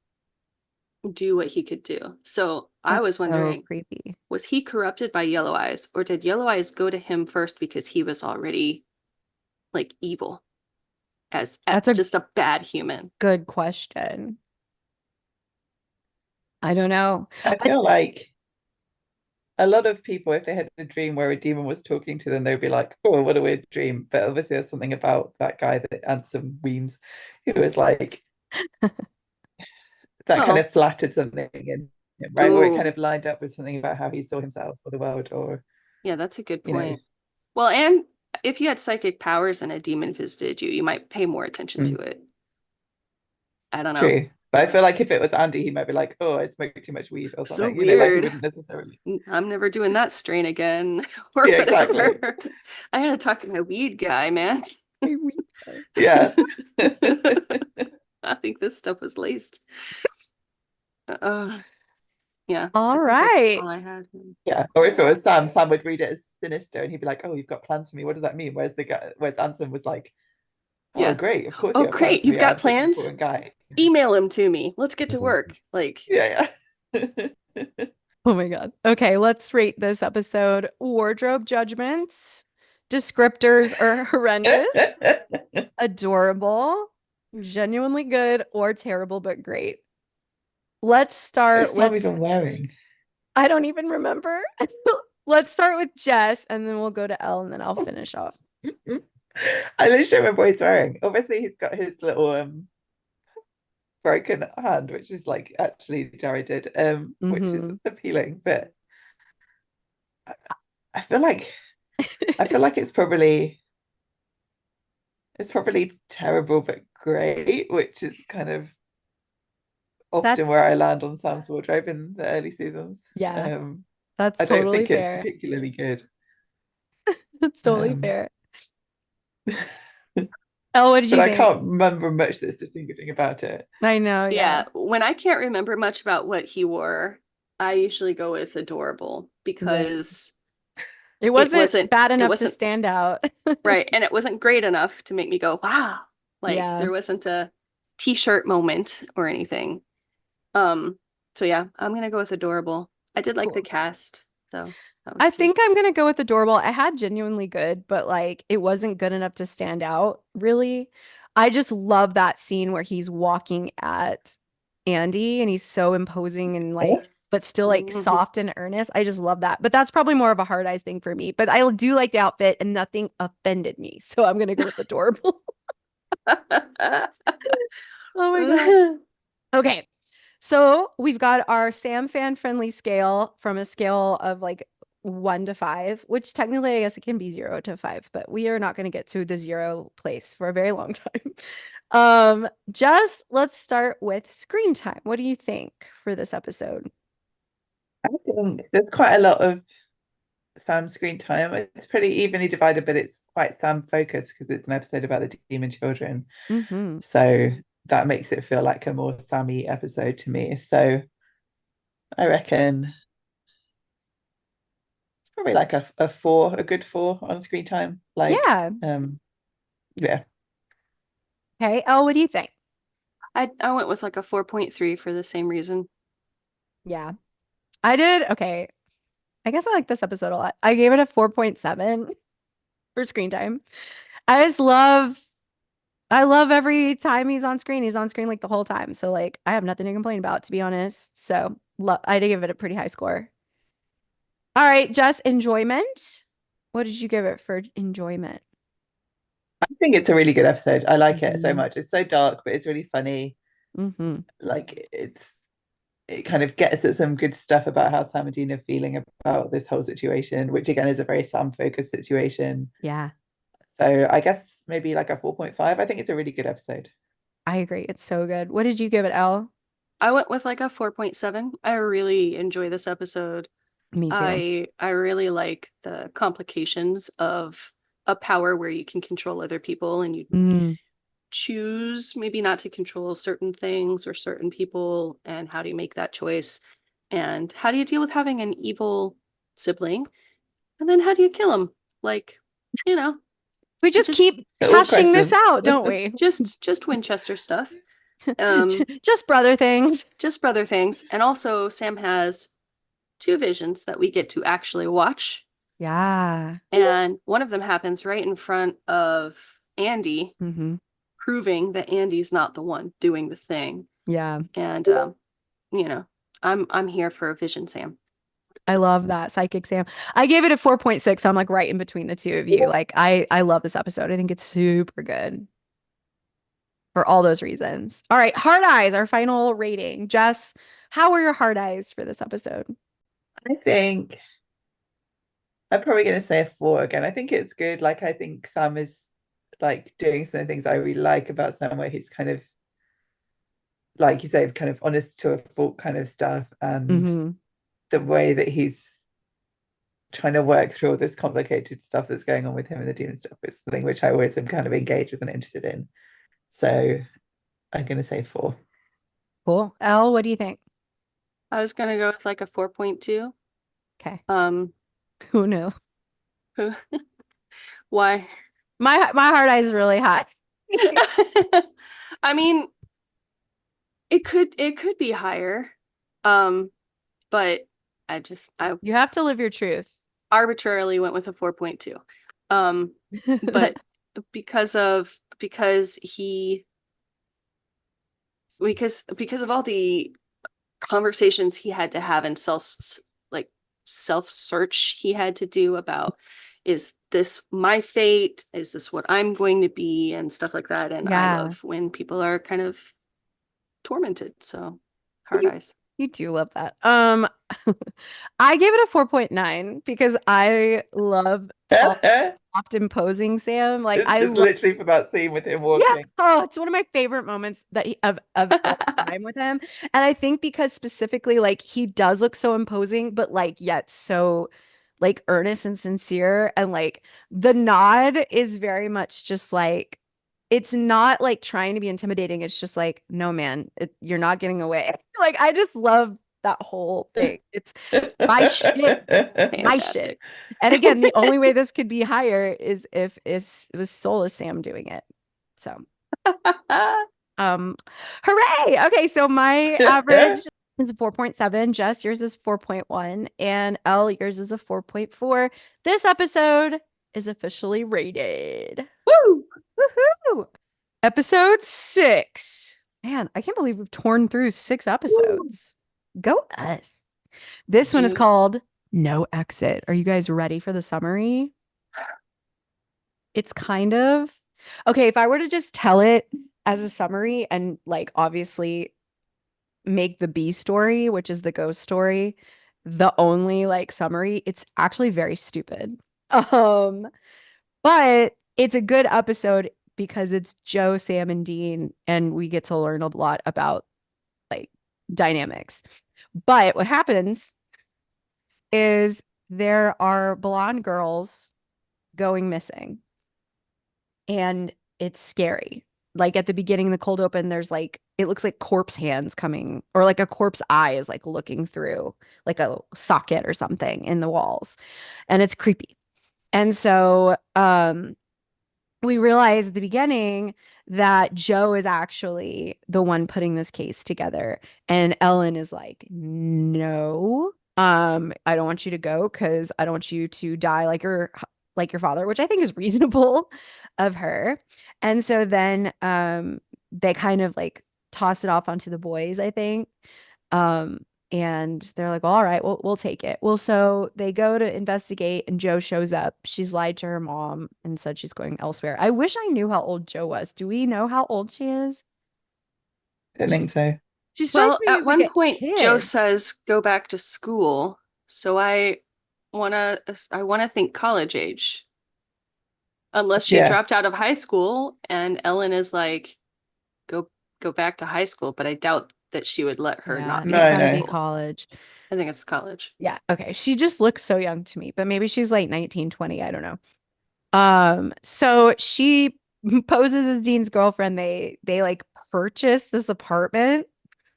do what he could do. So I That's was so wondering, creepy. was he corrupted by Yellow Eyes, or did Yellow Eyes go to him first because he was already like evil as That's a just a bad human? good question. I don't know. I feel like a lot of people, if they had a dream where a demon was talking to them, they'd be like, "Oh, what a weird dream." But obviously, there's something about that guy that Ansem Weems, who was like that kind Well, of flattered something in him, right? Or it kind oh, of lined up with something about how he saw himself or the world, or yeah, that's a good you know, point. Well, and if you had psychic powers and a demon visited you, you might pay more attention to mm, it. I don't know. true. But I feel like if it was Andy, he might be like, "Oh, I smoked too much weed" or So something. You know, like he weird. wouldn't necessarily. I'm never doing that strain again or Yeah, exactly. whatever. I gotta talk to my weed guy, man. Yeah. I think this stuff was laced. Uh, yeah, I All think that's right. all I had. Yeah. Or if it was Sam, Sam would read it as sinister and he'd be like, "Oh, you've got plans for me. What does that mean?" Whereas Anson was like, "Oh, Yeah. great. Of course Oh, you have plans great. for You've me. got I'm such an plans? important guy." Email him to me. Let's get to work. Like, Yeah, yeah. Oh my God. Okay, let's rate this episode. Wardrobe judgments. Descriptors are horrendous, adorable, genuinely good, or terrible but great. Let's It's start with, not even wearing. I don't even remember. Let's start with Jess, and then we'll go to Elle, and then I'll finish off. I literally remember what he's wearing. Obviously, he's got his little broken hand, which is like actually Jared did, which is Hmm. appealing. But I, I feel like it's probably terrible but great, which is kind of That, often where I land on Sam's wardrobe in the early seasons. yeah, Um, that's I don't totally think it's fair. particularly good. That's totally Um, fair. Elle, what did but you I think? can't remember much that's distinguishing about it. I know, yeah. yeah, when I can't remember much about what he wore, I usually go with adorable Right. because It it wasn't wasn't bad it enough to wasn't stand out. right, and it wasn't great enough to make me go, wow. Like Yeah. there wasn't a t-shirt moment or anything. Um, so yeah, I'm gonna go with adorable. I did like the Cool. cast, though. That was I cute. think I'm gonna go with adorable. I had genuinely good, but like it wasn't good enough to stand out, really. I just love that scene where he's walking at Andy and he's so imposing and like, but still like Mhm. soft and earnest. I just love that. But that's probably more of a hard eyes thing for me. But I do like the outfit and nothing offended me. So I'm gonna go with adorable. Oh my God. Okay. So we've got our Sam fan friendly scale from a scale of like 1 to 5, which technically I guess it can be 0 to 5, but we are not going to get to the zero place for a very long time. Just let's start with screen time. What do you think for this episode? I think there's quite a lot of Sam screen time. It's pretty evenly divided, but it's quite Sam focused because it's an episode about the demon children. Mm-hmm. So that makes it feel like a more Sammy episode to me. So I reckon it's probably like a four, a good four on screen time. Like, Yeah. yeah. Okay. Elle, what do you think? I went with like a 4.3 for the same reason. Yeah. I did. Okay. I guess I like this episode a lot. I gave it a 4.7 for screen time. I love every time he's on screen. He's on screen like the whole time. So like I have nothing to complain about, to be honest. So I did give it a pretty high score. All right, Jess, enjoyment. What did you give it for enjoyment? I think it's a really good episode. I like it so Mhm. much. It's so dark, but it's really funny. Mm-hmm. Like it kind of gets at some good stuff about how Sam and Dean are feeling about this whole situation, which again is a very Sam focused situation. Yeah, So I guess maybe like a 4.5. I think it's a really good episode. I agree. It's so good. What did you give it, Elle? I went with like a 4.7. I really enjoy this episode. Me too. I really like the complications of a power where you can control other people and you Mm, choose maybe not to control certain things or certain people, and how do you make that choice? And how do you deal with having an evil sibling? And then how do you kill him? Like, you know, we just just keep All hashing this questions. out, don't we? just Winchester stuff. Um, Just brother things. just brother things. And also Sam has two visions that we get to actually watch. Yeah. And one of them happens right in front of Andy, Mm-hmm. proving that Andy's not the one doing the thing. Yeah. And you know, I'm here for a vision, Sam. I love that psychic Sam. I gave it a 4.6, so I'm like right in between the two of you. Like I love this episode. I think it's super good for all those reasons. All right, hard eyes, our final rating. Jess, how were your hard eyes for this episode? I think I'm probably going to say a four again. I think it's good. Like, I think Sam is like doing some things I really like about Sam, where he's kind of, like you say, kind of honest to a fault kind of stuff. And Mm-hmm. the way that he's trying to work through all this complicated stuff that's going on with him and the demon stuff is something which I always am kind of engaged with and interested in. So I'm going to say four. Cool. Elle, what do you think? I was gonna go with like a 4.2. Okay. Um, Who knew? why? My hard eye is really hot. I mean, it could be higher. But I You have to live your truth. arbitrarily went with a 4.2. But because he because of all the conversations he had to have and self search he had to do about, is this my fate, is this what I'm going to be, and stuff like that. And I Yeah. love when people are kind of tormented, so hard eyes. You do love that. I gave it a 4.9 because I love tall, It's soft, imposing Sam. Like I just love, literally for that scene with him yeah. walking. Oh, it's one of my favorite moments of all time with him. And I think because specifically, like he does look so imposing, but like yet so like earnest and sincere. And like the nod is very much just like it's not like trying to be intimidating. It's just like, no, man, you're not getting away. Like I just love that whole thing. It's my shit, my shit. Fantastic. And again, the only way this could be higher is if it was Soulless Sam doing it. So, um, hooray! Okay, so my average is a 4.7. Jess, yours is 4.1, and Elle, yours is a 4.4. This episode is officially rated. Woo! Woohoo! Episode 6. Man, I can't believe we've torn through 6 episodes. Go us. This one is Dude. called No Exit. Are you guys ready for the summary? It's kind of okay. If I were to just tell it as a summary and like obviously make the B story, which is the ghost story, the only like summary, it's actually very stupid. Um, but it's a good episode because it's Joe, Sam, and Dean, and we get to learn a lot about like dynamics. But what happens is there are blonde girls going missing, and it's scary. Like at the beginning, the cold open, there's like it looks like corpse hands coming, or like a corpse eye is like looking through like a socket or something in the walls, and it's creepy. And so we realize at the beginning that Joe is actually the one putting this case together. And Ellen is like, no, I don't want you to go because I don't want you to die like your father, which I think is reasonable of her. And so then they kind of like toss it off onto the boys, I think. Um, and they're like, well, all right, we'll take it. Well, so they go to investigate, and Joe shows up. She's lied to her mom and said she's going elsewhere. I wish I knew how old Joe was. Do we know how old she is? I don't think She's so. she strikes Well, me at as like one a point, Joe kid. says go back to school. So I wanna think college age. Unless she Yeah. dropped out of high school and Ellen is like, go go back to high school, but I doubt that she would let her Yeah, not be in it's No, high got to be no. school. college. I think it's college. Yeah, okay. She just looks so young to me, but maybe she's like 19, 20. I don't know. So she poses as Dean's girlfriend. They like purchase this apartment.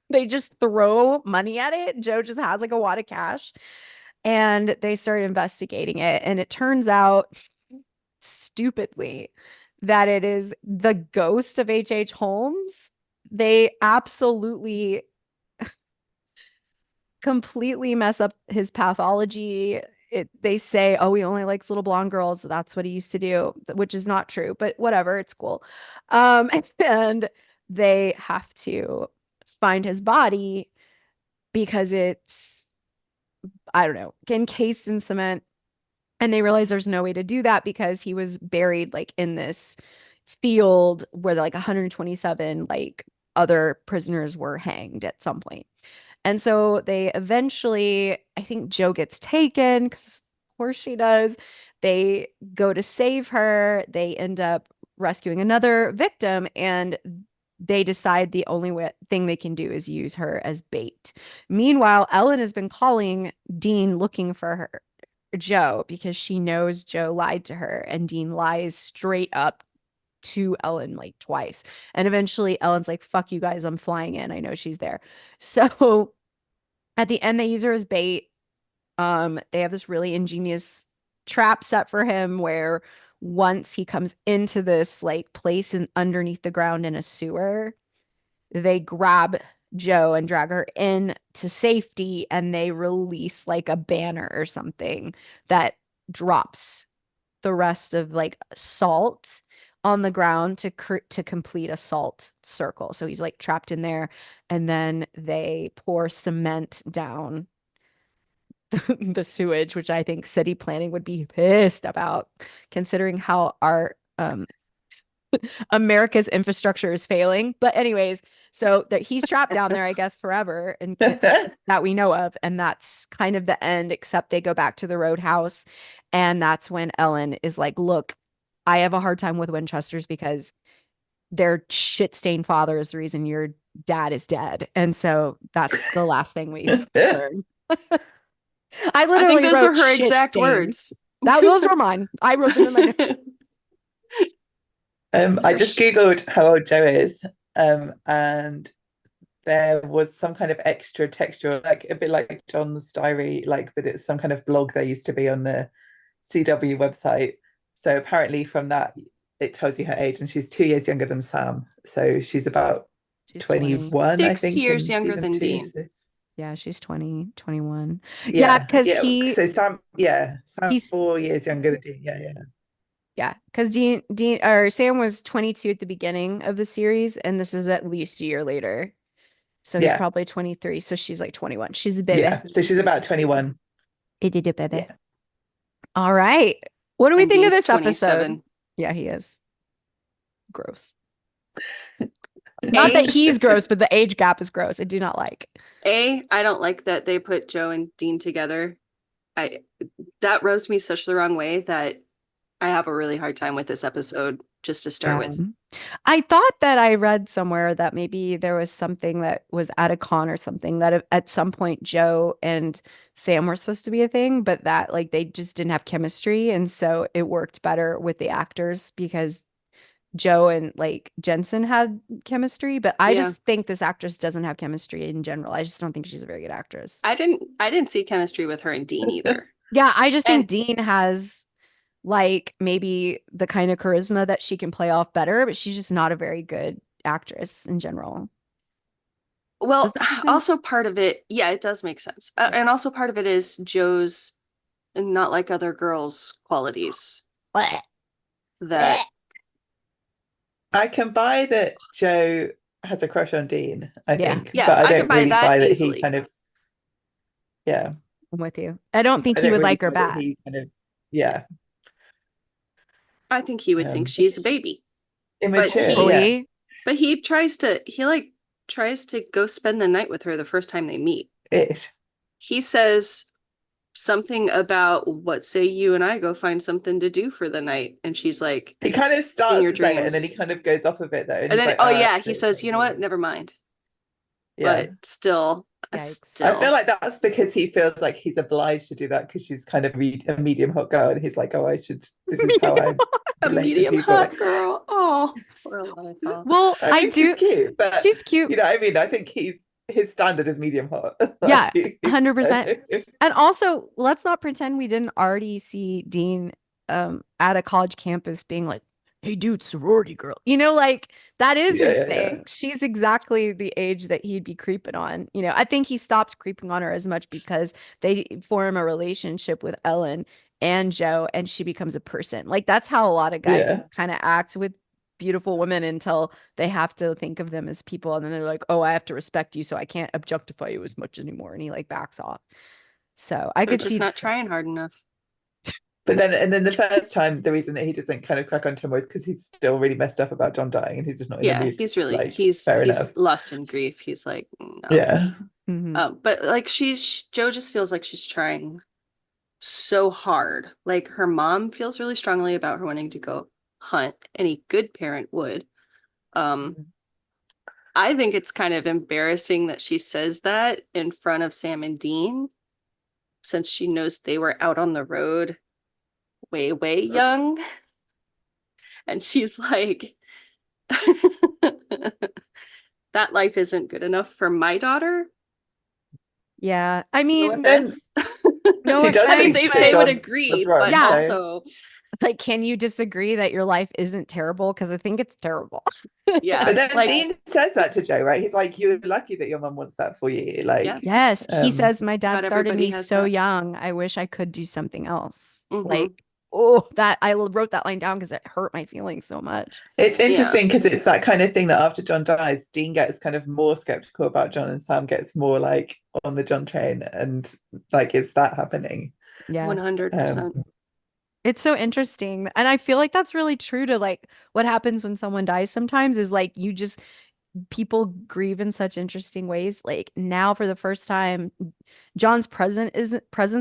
They just throw money at it. Joe just has like a wad of cash, and they start investigating it. And it turns out, stupidly, that it is the ghost of H.H. Holmes. They absolutely completely mess up his pathology. They say, oh, he only likes little blonde girls. That's what he used to do, which is not true, but whatever, it's cool. And they have to find his body because it's, I don't know, encased in cement. And they realize there's no way to do that because he was buried like in this field where like 127 like other prisoners were hanged at some point. And so they eventually, I think Joe gets taken because of course she does. They go to save her. They end up rescuing another victim, and they decide the only thing they can do is use her as bait. Meanwhile, Ellen has been calling Dean looking for her, Joe, because she knows Joe lied to her, and Dean lies straight up to Ellen like twice. And eventually Ellen's like, fuck you guys, I'm flying in. I know she's there. So at the end, they use her as bait. They have this really ingenious trap set for him where once he comes into this like place in underneath the ground in a sewer, they grab Joe and drag her in to safety, and they release like a banner or something that drops the rest of like salt on the ground to complete a salt circle. So he's like trapped in there, and then they pour cement down the sewage, which I think city planning would be pissed about, considering how our America's infrastructure is failing. But anyways, so that he's trapped down there, I guess, forever, and that we know of, and that's kind of the end. Except they go back to the roadhouse, and that's when Ellen is like, "Look, I have a hard time with Winchesters because their shit-stained father is the reason your dad is dead," and so that's the last thing we learn. I I think literally those are wrote her shit exact stained. words. Those were mine. I wrote them in my notes. I just Googled how old Joe is, and there was some kind of extra textual, like a bit like John's diary, like, but it's some kind of blog there used to be on the CW website. So apparently from that, it tells you her age, and she's 2 years younger than Sam. So she's about She's 20. 21, I 6 years think, in younger season than two. Dean. So Yeah, she's 20, 21. Yeah, yeah, because yeah. So Sam's he's 4 years younger than Dean. Yeah, yeah. yeah, because Dean or Sam was 22 at the beginning of the series, and this is at least a year later. So he's Yeah, probably 23. So she's like 21. She's a baby. yeah. So she's about 21. It did a baby. Yeah. All right. What do we And think of Dean's this episode? 27. Yeah, he is gross. Not that A, he's gross, but the age gap is gross. I do not like. I don't like that they put Joe and Dean together. I That rubs me such the wrong way that I have a really hard time with this episode. just to start with. I thought that I read somewhere that maybe there was something that was at a con or something that at some point Joe and Sam were supposed to be a thing, but that like they just didn't have chemistry. And so it worked better with the actors because Joe and like Jensen had chemistry. But I Yeah. just think this actress doesn't have chemistry in general. I just don't think she's a very good actress. I didn't see chemistry with her and Dean either. Yeah, I just think And Dean has like maybe the kind of charisma that she can play off better, but she's just not a very good actress in general. Does well, that make sense? also part of it, yeah, it does make sense. Yeah. And also part of it is Joe's not like other girls qualities Blech, blech. that I can buy that Joe has a crush on Dean, I Yeah, think, yeah, but I I could don't buy really that buy that he easily. kind of, yeah, I'm with you. I don't think I he don't would really like her buy that back. he kind of, yeah, I think he would think I she's a guess he's baby. But immature, he yeah, Hopefully. but he like tries to go spend the night with her the first time they meet. it. He says something about what say you and I go find something to do for the night. And she's like, He kind of in starts your to say it and then he dreams. kind of goes off of it though, and And he's then, like, oh oh, yeah, he actually, it's says, not you know what? really, Never mind. yeah. But still, Yikes. I feel still like that's because he feels like he's obliged to do that because she's kind of a medium hot girl, and he's like, "Oh, I should. This is how I a relate to medium people." hot girl. Oh, poor Monica. Well, I I mean, she's do. cute, but She's cute. you know, I mean, I think his standard is medium hot. Yeah, Like, 100%. And also, let's not pretend we didn't already see Dean at a college campus being like, "Hey dude, sorority girl." You know, like that is yeah, his yeah, yeah, thing. She's exactly the age that he'd be creeping on. You know, I think he stops creeping on her as much because they form a relationship with Ellen and Joe and she becomes a person. Like that's how a lot of guys yeah, kind of act with beautiful women until they have to think of them as people and then they're like, "Oh, I have to respect you, so I can't objectify you as much anymore." And he like backs off. So I They're could just see not trying hard enough. But then the first time, the reason that he doesn't kind of crack onto him was because he's still really messed up about John dying, and he's just not in the Yeah, mood. Like, he's fair enough. lost in grief. He's like, no. Yeah, Mhm. But like Joe just feels like she's trying so hard. Like her mom feels really strongly about her wanting to go hunt. Any good parent would. Um, I think it's kind of embarrassing that she says that in front of Sam and Dean, since she knows they were out on the road way, way young. And she's like, that life isn't good enough for my daughter. Yeah. I No mean, then offense. no he does I mean, offense, think that they but would John was agree, but wrong. yeah, So also, like, can you disagree that your life isn't terrible? Because I think it's terrible. yeah, but then like, Dean says that to Joe, right? He's like, "You're lucky that your mum wants that for you." yeah, Like, Yes, he um, says, "My dad not started everybody me has so that. young. I wish I could do something else." Hmm. Like, oh, that I wrote that line down because it hurt my feelings so much. it's Yeah, interesting because it's that kind of thing that after John dies, Dean gets kind of more skeptical about John, and Sam gets more like on the John train, and like, is that happening? Yeah. 100%. It's so interesting. And I feel like that's really true to like what happens when someone dies sometimes is like you just people grieve in such interesting ways. Like now for the first time, John's presence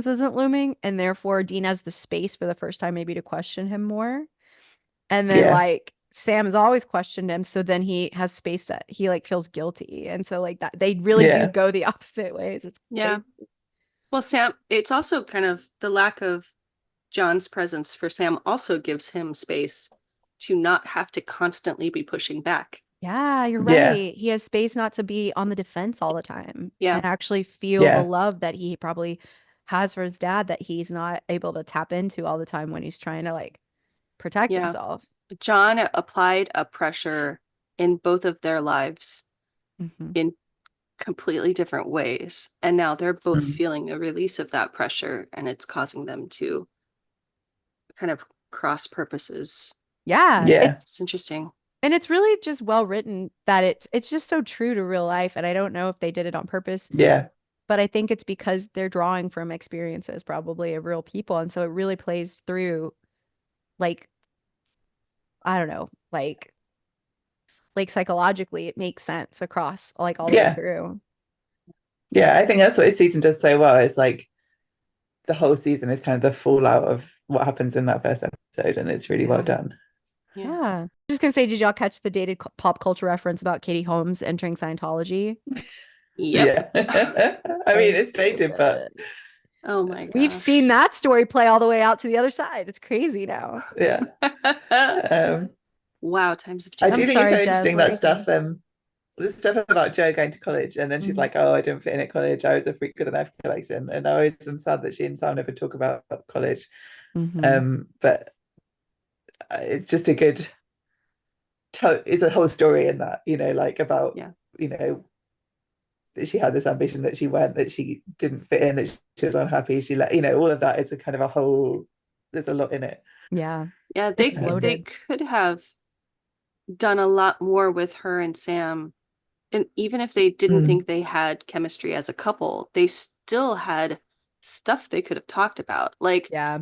isn't looming, and therefore Dean has the space for the first time maybe to question him more. And then Yeah, like Sam has always questioned him, so then he has space that he like feels guilty. And so like that they really do yeah, go the opposite ways. It's Yeah. crazy. Well, Sam, it's also kind of the lack of John's presence for Sam also gives him space to not have to constantly be pushing back. Yeah, you're yeah, right. He has space not to be on the defense all the time Yeah. and actually feel the yeah, love that he probably has for his dad that he's not able to tap into all the time when he's trying to like protect Yeah. himself. John applied a pressure in both of their lives Hmm. in completely different ways. And now they're both mm, feeling a release of that pressure, and it's causing them to kind of cross purposes. Yeah, yeah, It's interesting. and it's really just well written that it's just so true to real life and I don't know if they did it on purpose, yeah, but I think it's because they're drawing from experiences probably of real people and so it really plays through like I don't know, like psychologically it makes sense across like all the way yeah, through. yeah. I think that's what this season does so well. It's like the whole season is kind of the fallout of what happens in that first episode, and it's really well Yeah. done. Yeah. Just gonna say, did y'all catch the dated pop culture reference about Katie Holmes entering Scientology? Yep. Yeah. I mean, it's dated, but Oh my We've gosh. seen that story play all the way out to the other side. It's crazy now. yeah. Wow, times have I I'm do changed. think it's sorry, so Jez, interesting what were that you saying? stuff. The stuff about Jo going to college, and then she's Mhm. like, "Oh, I didn't fit in at college. I was a freak with a knife collection," and I always am sad that she and Sam never talk about college. Mhm. But it's just a good. It's a whole story in that, like about Yeah. that she had this ambition that she went, that she didn't fit in, that she was unhappy. She let all of that is a kind of a whole. There's a lot in it. Yeah, Yeah, it's they loaded. could have done a lot more with her and Sam. And even if they didn't Mm. think they had chemistry as a couple, they still had stuff they could have talked about. Like Yeah.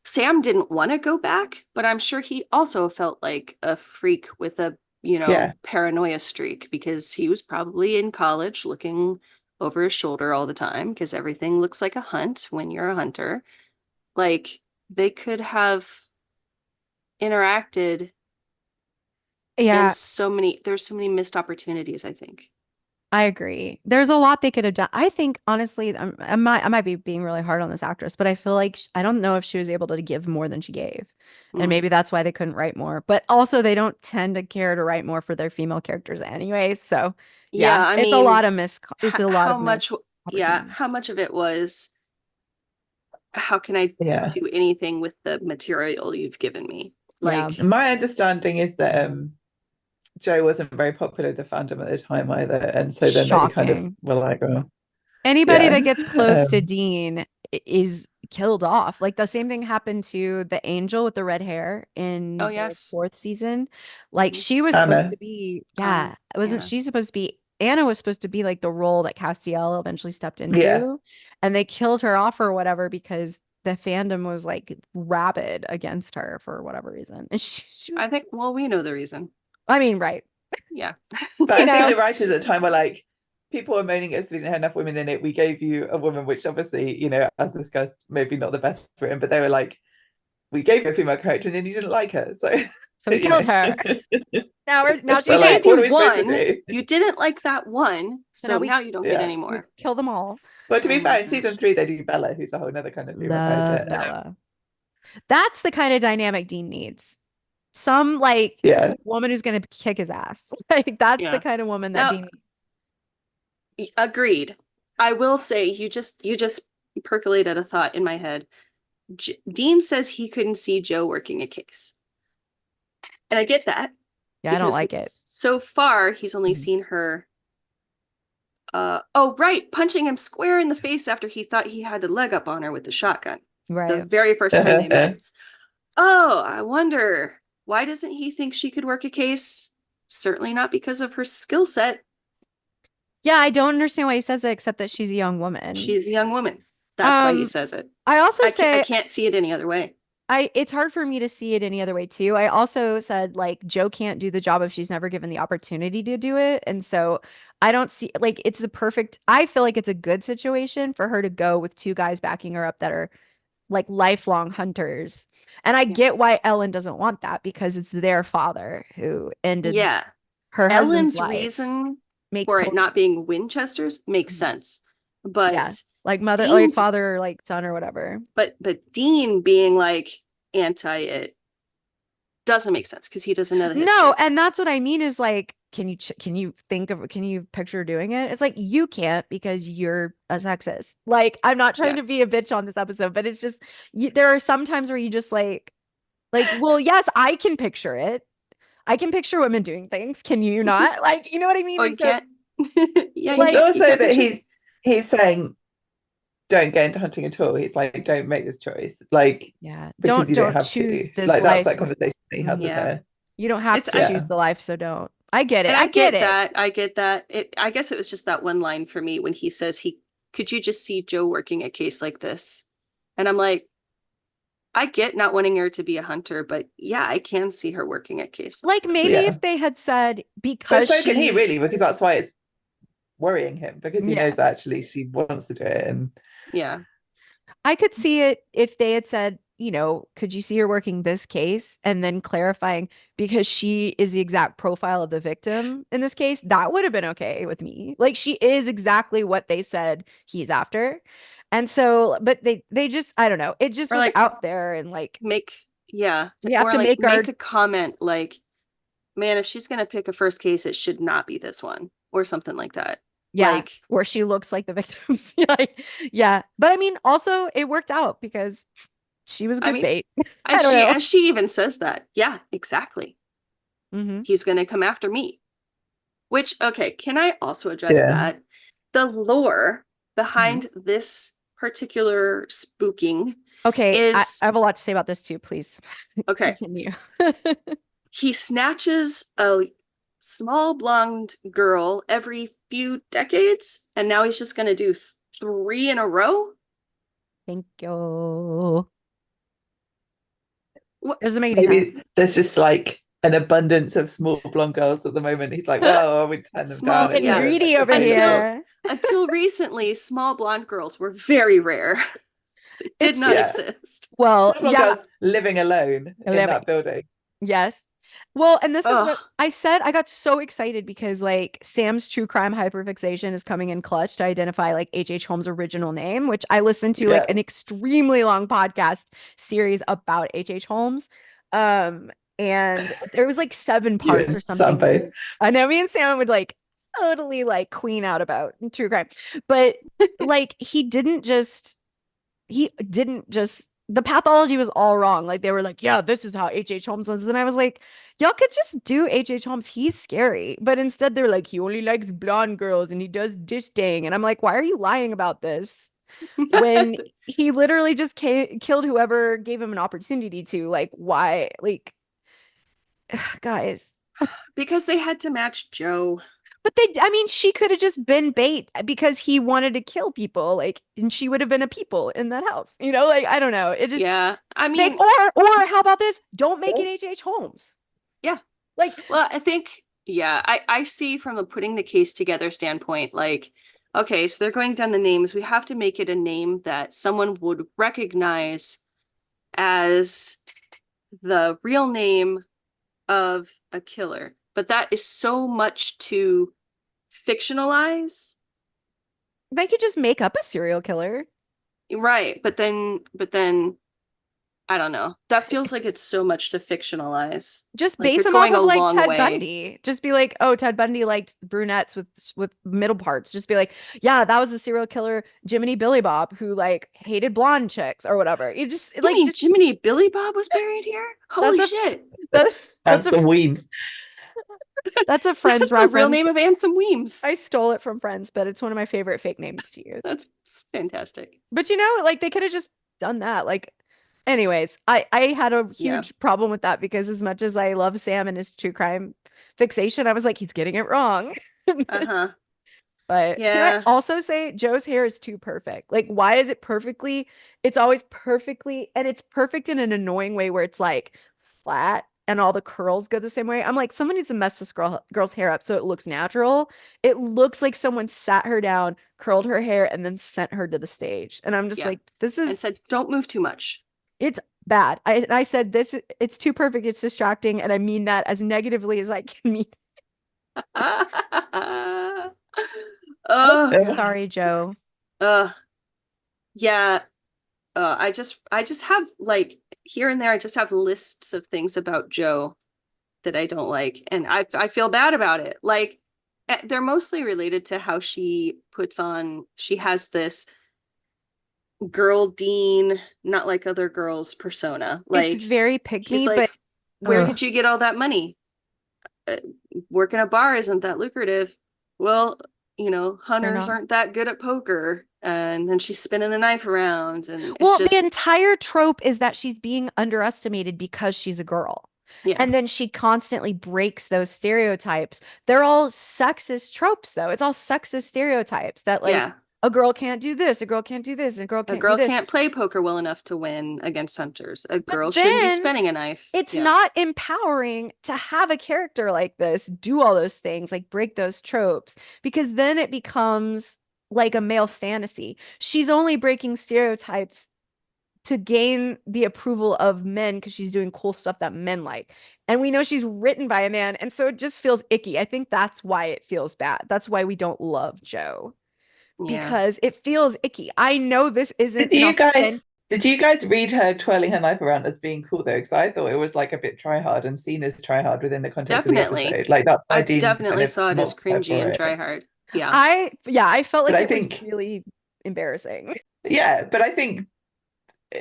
Sam didn't want to go back, but I'm sure he also felt like a freak with a, Yeah, paranoia streak because he was probably in college looking over his shoulder all the time because everything looks like a hunt when you're a hunter. Like they could have interacted in Yeah, there's so many missed opportunities, I think. I agree. There's a lot they could have done. I think honestly, I might be being really hard on this actress, but I feel like I don't know if she was able to give more than she gave. And Mm. maybe that's why they couldn't write more. But also they don't tend to care to write more for their female characters anyway. So Yeah, yeah, I it's a mean, lot of it's a lot how of much, missed opportunity. how much of it was, how can I yeah. do anything with the material you've given me? Yeah. Like, And my understanding is that Jo wasn't very popular with the fandom at the time either, and so then they kind of Shocking. were like, "Oh, Anybody that yeah, gets close to Dean is killed off. Like the same thing happened to the angel with the red hair oh in the yes, fourth season. Like Mhm. she was supposed Anna, to be, Anna, yeah, wasn't yeah, she supposed to be? Anna was supposed to be like the role that Castiel eventually stepped yeah, into, and they killed her off or whatever because the fandom was like rabid against her for whatever reason. And she I was, think, well, we know the reason. I mean, right, Yeah, but you I think know, the writers at the time were like, people were moaning as we didn't have enough women in it. We gave you a woman, which obviously, as discussed, maybe not the best written, but they were like, we gave you a female character and then you didn't like her, so so we killed her. Now we she's we're like, gave dead. what you are we supposed to one. do? You didn't like that one, So now so now you don't get Yeah. any we more. kill them all. But to Oh be my fair, in season gosh. 3 they do Bella, who's a whole other kind of female Love character. Bella. That's the kind of dynamic Dean needs. Some like Yeah. woman who's gonna kick his ass. Like that's the Yeah. kind of woman that Now, Dean needs. agreed. I will say you just percolated a thought in my head. Dean says he couldn't see Jo working a case. And I get that Yeah, I don't because like it. so far he's only Mhm. seen her oh right, punching him square in the face after he thought he had a leg up on her with the shotgun. The Right. very first time they met. Oh, I wonder why doesn't he think she could work a case? Certainly not because of her skill set. Yeah, I don't understand why he says it except that she's a young woman. She's a young woman. That's why he Um, says it. I also I say can't see it any other way. it's hard for me to see it any other way too. I also said like Jo can't do the job if she's never given the opportunity to do it. And so I don't see like it's the perfect I feel like it's a good situation for her to go with two guys backing her up that are like lifelong hunters. And I get why Yes. Ellen doesn't want that because it's their father who ended Yeah. her husband's Ellen's life. reason Makes for it total not sense. being Winchester's makes Mhm. sense. Yeah. But Like mother, like Dean's father, like son or whatever. but Dean being like anti it doesn't make sense because he doesn't know the No, history. and that's what I mean is like, can you picture doing it? It's like you can't because you're a sexist. Like, I'm not trying Yeah. to be a bitch on this episode, but it's just there are some times where you just well, yes, I can picture it. I can picture women doing things. Can you not? Like, you know what I mean? Oh, And you so, can't. Yeah, It's like, you also can't that picture. he's saying don't go into hunting at all. He's like, don't make this choice, like, yeah, because you don't don't have choose to. this Like that's life. that conversation that he has with Mhm. Yeah. her. You don't have It's to I choose Yeah. the life, so don't. I get it. and I I get get it. that. I get that. I guess it was just that one line for me when he says he could you just see Jo working a case like this? And I'm like, I get not wanting her to be a hunter, but yeah, I can see her working a case like Like this. maybe Yeah. if they had said But because so can he she, really, because that's why it's worrying him, because he yeah. knows that actually she wants to do it. And Yeah. I could see it if they had said, could you see her working this case and then clarifying because she is the exact profile of the victim in this case, that would have been okay with me. Like she is exactly what they said he's after. And so, but they just, I don't know, it just Or was like out there and like we have or to like make our make a comment like, man, if she's gonna pick a first case, it should not be this one, or something like that. yeah, Like, or she looks like the victims. Yeah. But I mean, also it worked out because she was I good mean, bait. and I don't she know. and she even says that. Yeah, exactly. Hmm. He's gonna come after me. Which, okay, can I also address Yeah. that? The lore Hmm. behind this particular spooking Okay, I is have a lot to say about this too. Please okay. continue. He snatches a small blonde girl every few decades, and now he's just gonna do three in a row? Thank you. What? It doesn't make any sense. Maybe there's just like an abundance of small blonde girls at the moment. He's like, well, I would turn them down. Small, It's Getting yeah. greedy over funny as well. here. Until recently, small blonde girls were very rare. They did It's not Yeah. just, exist. well, Small blonde yeah, girls living alone in that building. yes. Well, and this is what Oh, I said. I got so excited because like Sam's true crime hyperfixation is coming in clutch to identify like H. Holmes' original name, which I listened to like Yeah. an extremely long podcast series about H. Holmes. And there was like 7 parts or You and Sam something. both. I know me and Sam would like totally like queen out about true crime. But like he didn't just the pathology was all wrong. Like they were like, yeah, this is how H. Holmes was. And I was like, y'all could just do H. Holmes. He's scary. But instead they're like, he only likes blonde girls and he does this thing. And I'm like, why are you lying about this? When he literally just killed whoever gave him an opportunity to. Like, why? Like, guys. because they had to match Joe. But I mean, she could have just been bait because he wanted to kill people, like, and she would have been a people in that house. Like, I don't know. It just Yeah, I make, mean, or how about this? Don't make it H. Holmes. yeah. Like, Well, I think, yeah, I see from a putting the case together standpoint, like, okay, so they're going down the names. We have to make it a name that someone would recognize as the real name of a killer. But that is so much to fictionalize. they could just make up a serial killer. Right. But then I don't know. That feels like it's so much to fictionalize. Just Like base you're him off going a of like long Ted way. Bundy. Just be like, oh, Ted Bundy liked brunettes with middle parts. Just be like, yeah, that was a serial killer, Jiminy Billy Bob, who like hated blonde chicks or whatever. You just You like mean just Jiminy Billy Bob was buried here? that's Holy a shit. that's a Handsome Weems. that's a Friends That's the real reference. name of Ansem Weems. I stole it from Friends, but it's one of my favorite fake names to use. That's fantastic. But like they could have just done that. Like, anyways, I had a Yeah. huge problem with that because as much as I love Sam and his true crime fixation, I was like, he's getting it wrong. Uh-huh. But can I Yeah. also say Joe's hair is too perfect? Like, why is it perfectly? It's always perfectly, and it's perfect in an annoying way where it's like flat and all the curls go the same way. I'm like, someone needs to mess this girl's hair up so it looks natural. It looks like someone sat her down, curled her hair, and then sent her to the stage. And I'm just Yeah. like, this And is said, don't move too much. it's bad. I said this, it's too perfect, it's distracting, and I mean that as negatively as I can mean. Oh Yeah. God. Sorry, Joe. Uh yeah. I just have like here and there, I just have lists of things about Joe that I don't like. And I feel bad about it. Like they're mostly related to how she has this girl dean, not like other girls persona. It's Like very pick he's me, like, but where Ugh. did you get all that money? Uh, Work in a bar isn't that lucrative. Well, they're hunters not. aren't that good at poker. And then she's spinning the knife around, and it's Well, the just, entire trope is that she's being underestimated because she's a girl. yeah, And then she constantly breaks those stereotypes. They're all sexist tropes, though. It's all sexist stereotypes that, like, yeah. a girl can't do this, a girl can't do this, and a girl A can't do girl this. can't play poker well enough to win against hunters. A But girl shouldn't be then spinning a knife. it's Yeah, not empowering to have a character like this do all those things, like break those tropes, because then it becomes like a male fantasy. She's only breaking stereotypes to gain the approval of men because she's doing cool stuff that men like. And we know she's written by a man. And so it just feels icky. I think that's why it feels bad. That's why we don't love Joe, Yeah. because it feels icky. I know this isn't Did an you guys authentic. did you guys read her twirling her knife around as being cool though? Because I thought it was like a bit try hard and seen as try hard within the context of the Definitely. episode. Like that's why I Dean kind definitely of saw it as mocks her cringy for and it. try hard. Yeah. I felt But like I it was think really embarrassing. yeah, but I think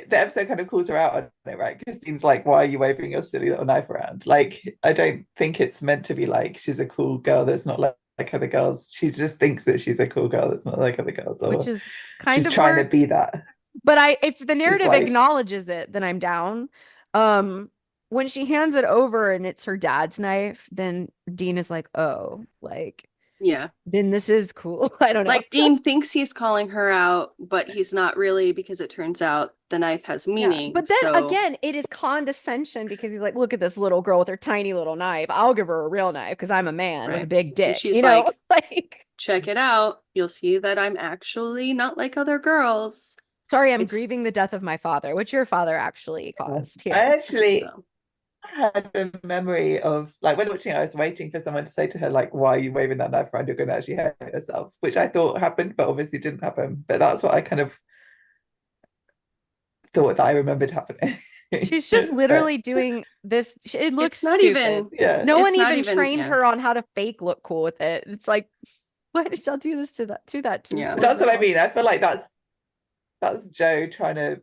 the episode kind of calls her out on it, right? Because it seems like, why are you waving your silly little knife around? Like, I don't think it's meant to be like she's a cool girl that's not like other girls. She just thinks that she's a cool girl that's not like other girls, Which or is kind she's of trying to be worse. that. But if the She's narrative like, acknowledges it, then I'm down. Um, when she hands it over and it's her dad's knife, then Dean is like, oh, like, Yeah. then this is cool. I don't know. Like Dean thinks he's calling her out, but he's not really, because it turns out the knife has Yeah. meaning. But then So again, it is condescension because he's like, look at this little girl with her tiny little knife. I'll give her a real knife because I'm a man with a right. big And dick. she's You know, like, like, check it out. You'll see that I'm actually not like other girls. sorry, I'm It's grieving the death of my father, which your father actually caused I here. actually so had a memory of like when watching it, I was waiting for someone to say to her, like, why are you waving that knife around? You're going to actually hurt yourself, which I thought happened, but obviously didn't happen. But that's what I kind of thought that I remembered happening. She's just But literally doing this. It looks it's not stupid. even, yeah, No one it's not even even, trained yeah. her on how to fake look cool with it. It's like, why did y'all do this to this Yeah. poor that's what I girl? mean. I feel like that's Joe trying to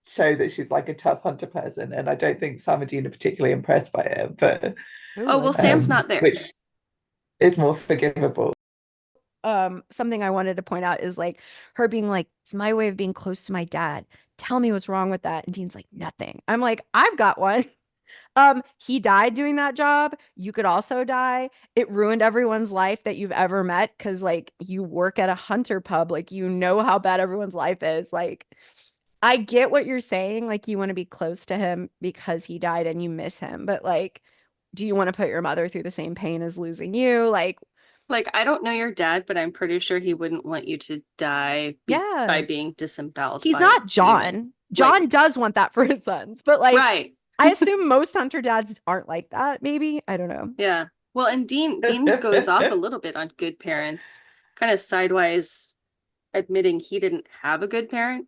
show that she's like a tough hunter person, and I don't think Sam and Dean are particularly impressed by it. But Oh, Ooh, I well, don't Sam's know. not there. which is more forgivable. Something I wanted to point out is like her being like, it's my way of being close to my dad. Tell me what's wrong with that. And Dean's like, nothing. I'm like, I've got one. He died doing that job. You could also die. It ruined everyone's life that you've ever met because like you work at a hunter pub, like you know how bad everyone's life is. Like, I get what you're saying. Like, you want to be close to him because he died and you miss him, but like, do you want to put your mother through the same pain as losing you? Like, Like, I don't know your dad, but I'm pretty sure he wouldn't want you to die by yeah. being disemboweled He's by a not demon. John. Like, John does want that for his sons, but like right. I assume most hunter dads aren't like that, maybe. I don't know. Yeah. Well, and Dean goes off a little bit on good parents, kind of sidewise admitting he didn't have a good parent.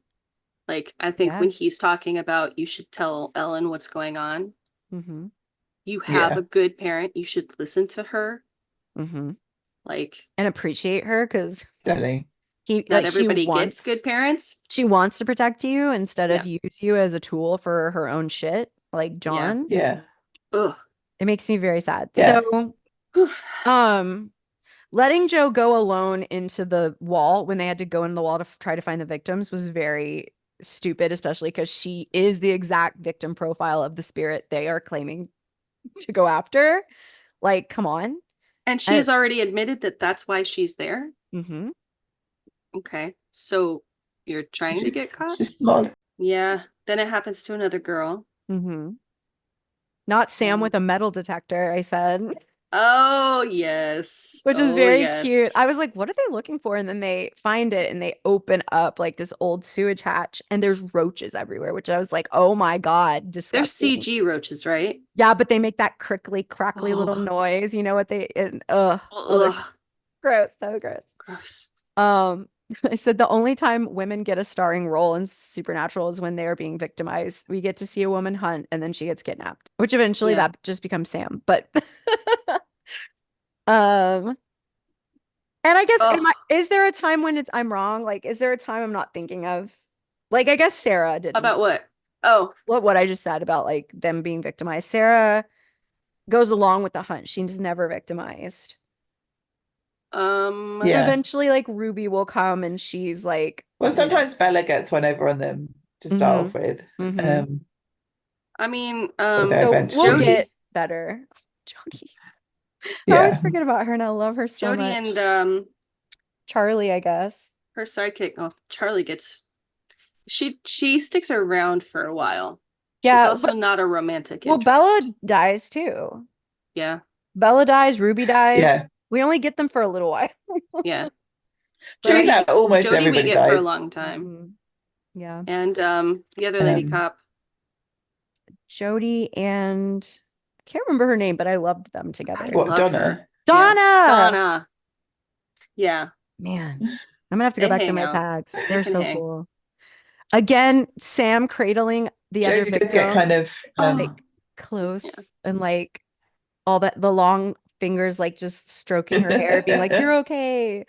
Like, I think Yeah. when he's talking about you should tell Ellen what's going on, Mm-hmm. you have Yeah, a good parent, you should listen to her. Mm-hmm. Like, And appreciate her because definitely. he not like everybody gets good parents. she wants to protect you instead of Yeah. use you as a tool for her own shit, like Yeah. John. Yeah, Ugh. It makes me very sad. yeah. So, Whew. um, letting Joe go alone into the wall when they had to go in the wall to try to find the victims was very stupid, especially because she is the exact victim profile of the spirit they are claiming to go after. Like, come on. And she And, has already admitted that that's why she's there. mm-hmm, Okay. So you're trying to get caught? She's small. Yeah. Then it happens to another girl. mm-hmm. Not Sam with a metal detector, I said. Oh, yes. Which is Oh, very cute. I yes. was like, what are they looking for? And then they find it and they open up like this old sewage hatch and there's roaches everywhere, which I was like, oh my God, They're disgusting. CG roaches, right? Yeah, but they make that crickly, crackly little Oh, noise. You know what they're ugh. gross, so gross. Gross. Um, I said the only time women get a starring role in Supernatural is when they are being victimized. We get to see a woman hunt and then she gets kidnapped, which eventually Yeah. that just becomes Sam. But um And I guess Oh, is there a time when I'm wrong? Like, is there a time I'm not thinking of? Like, I guess Sarah didn't. about what? Oh, What I just said about like them being victimized. Sarah goes along with the hunt. She's never victimized. um, Yeah. Eventually, like Ruby will come and she's like, Well, you know, sometimes Bella gets one over on them to start mm-hmm, off with. mm-hmm. I mean, Although So we'll eventually, get better. Jody. I always yeah, forget about her and I love her so Jody much. and Charlie, I guess. her sidekick, oh, Charlie gets she sticks around for a while. She's Yeah, also but not a romantic well, Bella interest. dies too. Yeah. Bella dies, Ruby dies. yeah. We only get them for a little while. Yeah. But I Doing Jody that, almost Jody we everybody get for a dies. long time. Mhm. Yeah. And the other lady Um, cop. Jody and I can't remember her name, but I loved them I together. what, loved her. Donna? Yeah. Donna! Donna. Yeah. Man, I'm gonna have to go They back to hang my out. tags. They They're can so hang. cool. Again, Sam cradling the other Jodie does get kind victim, of like Yeah. close and like all that the long fingers like just stroking her hair, being like, "You're okay."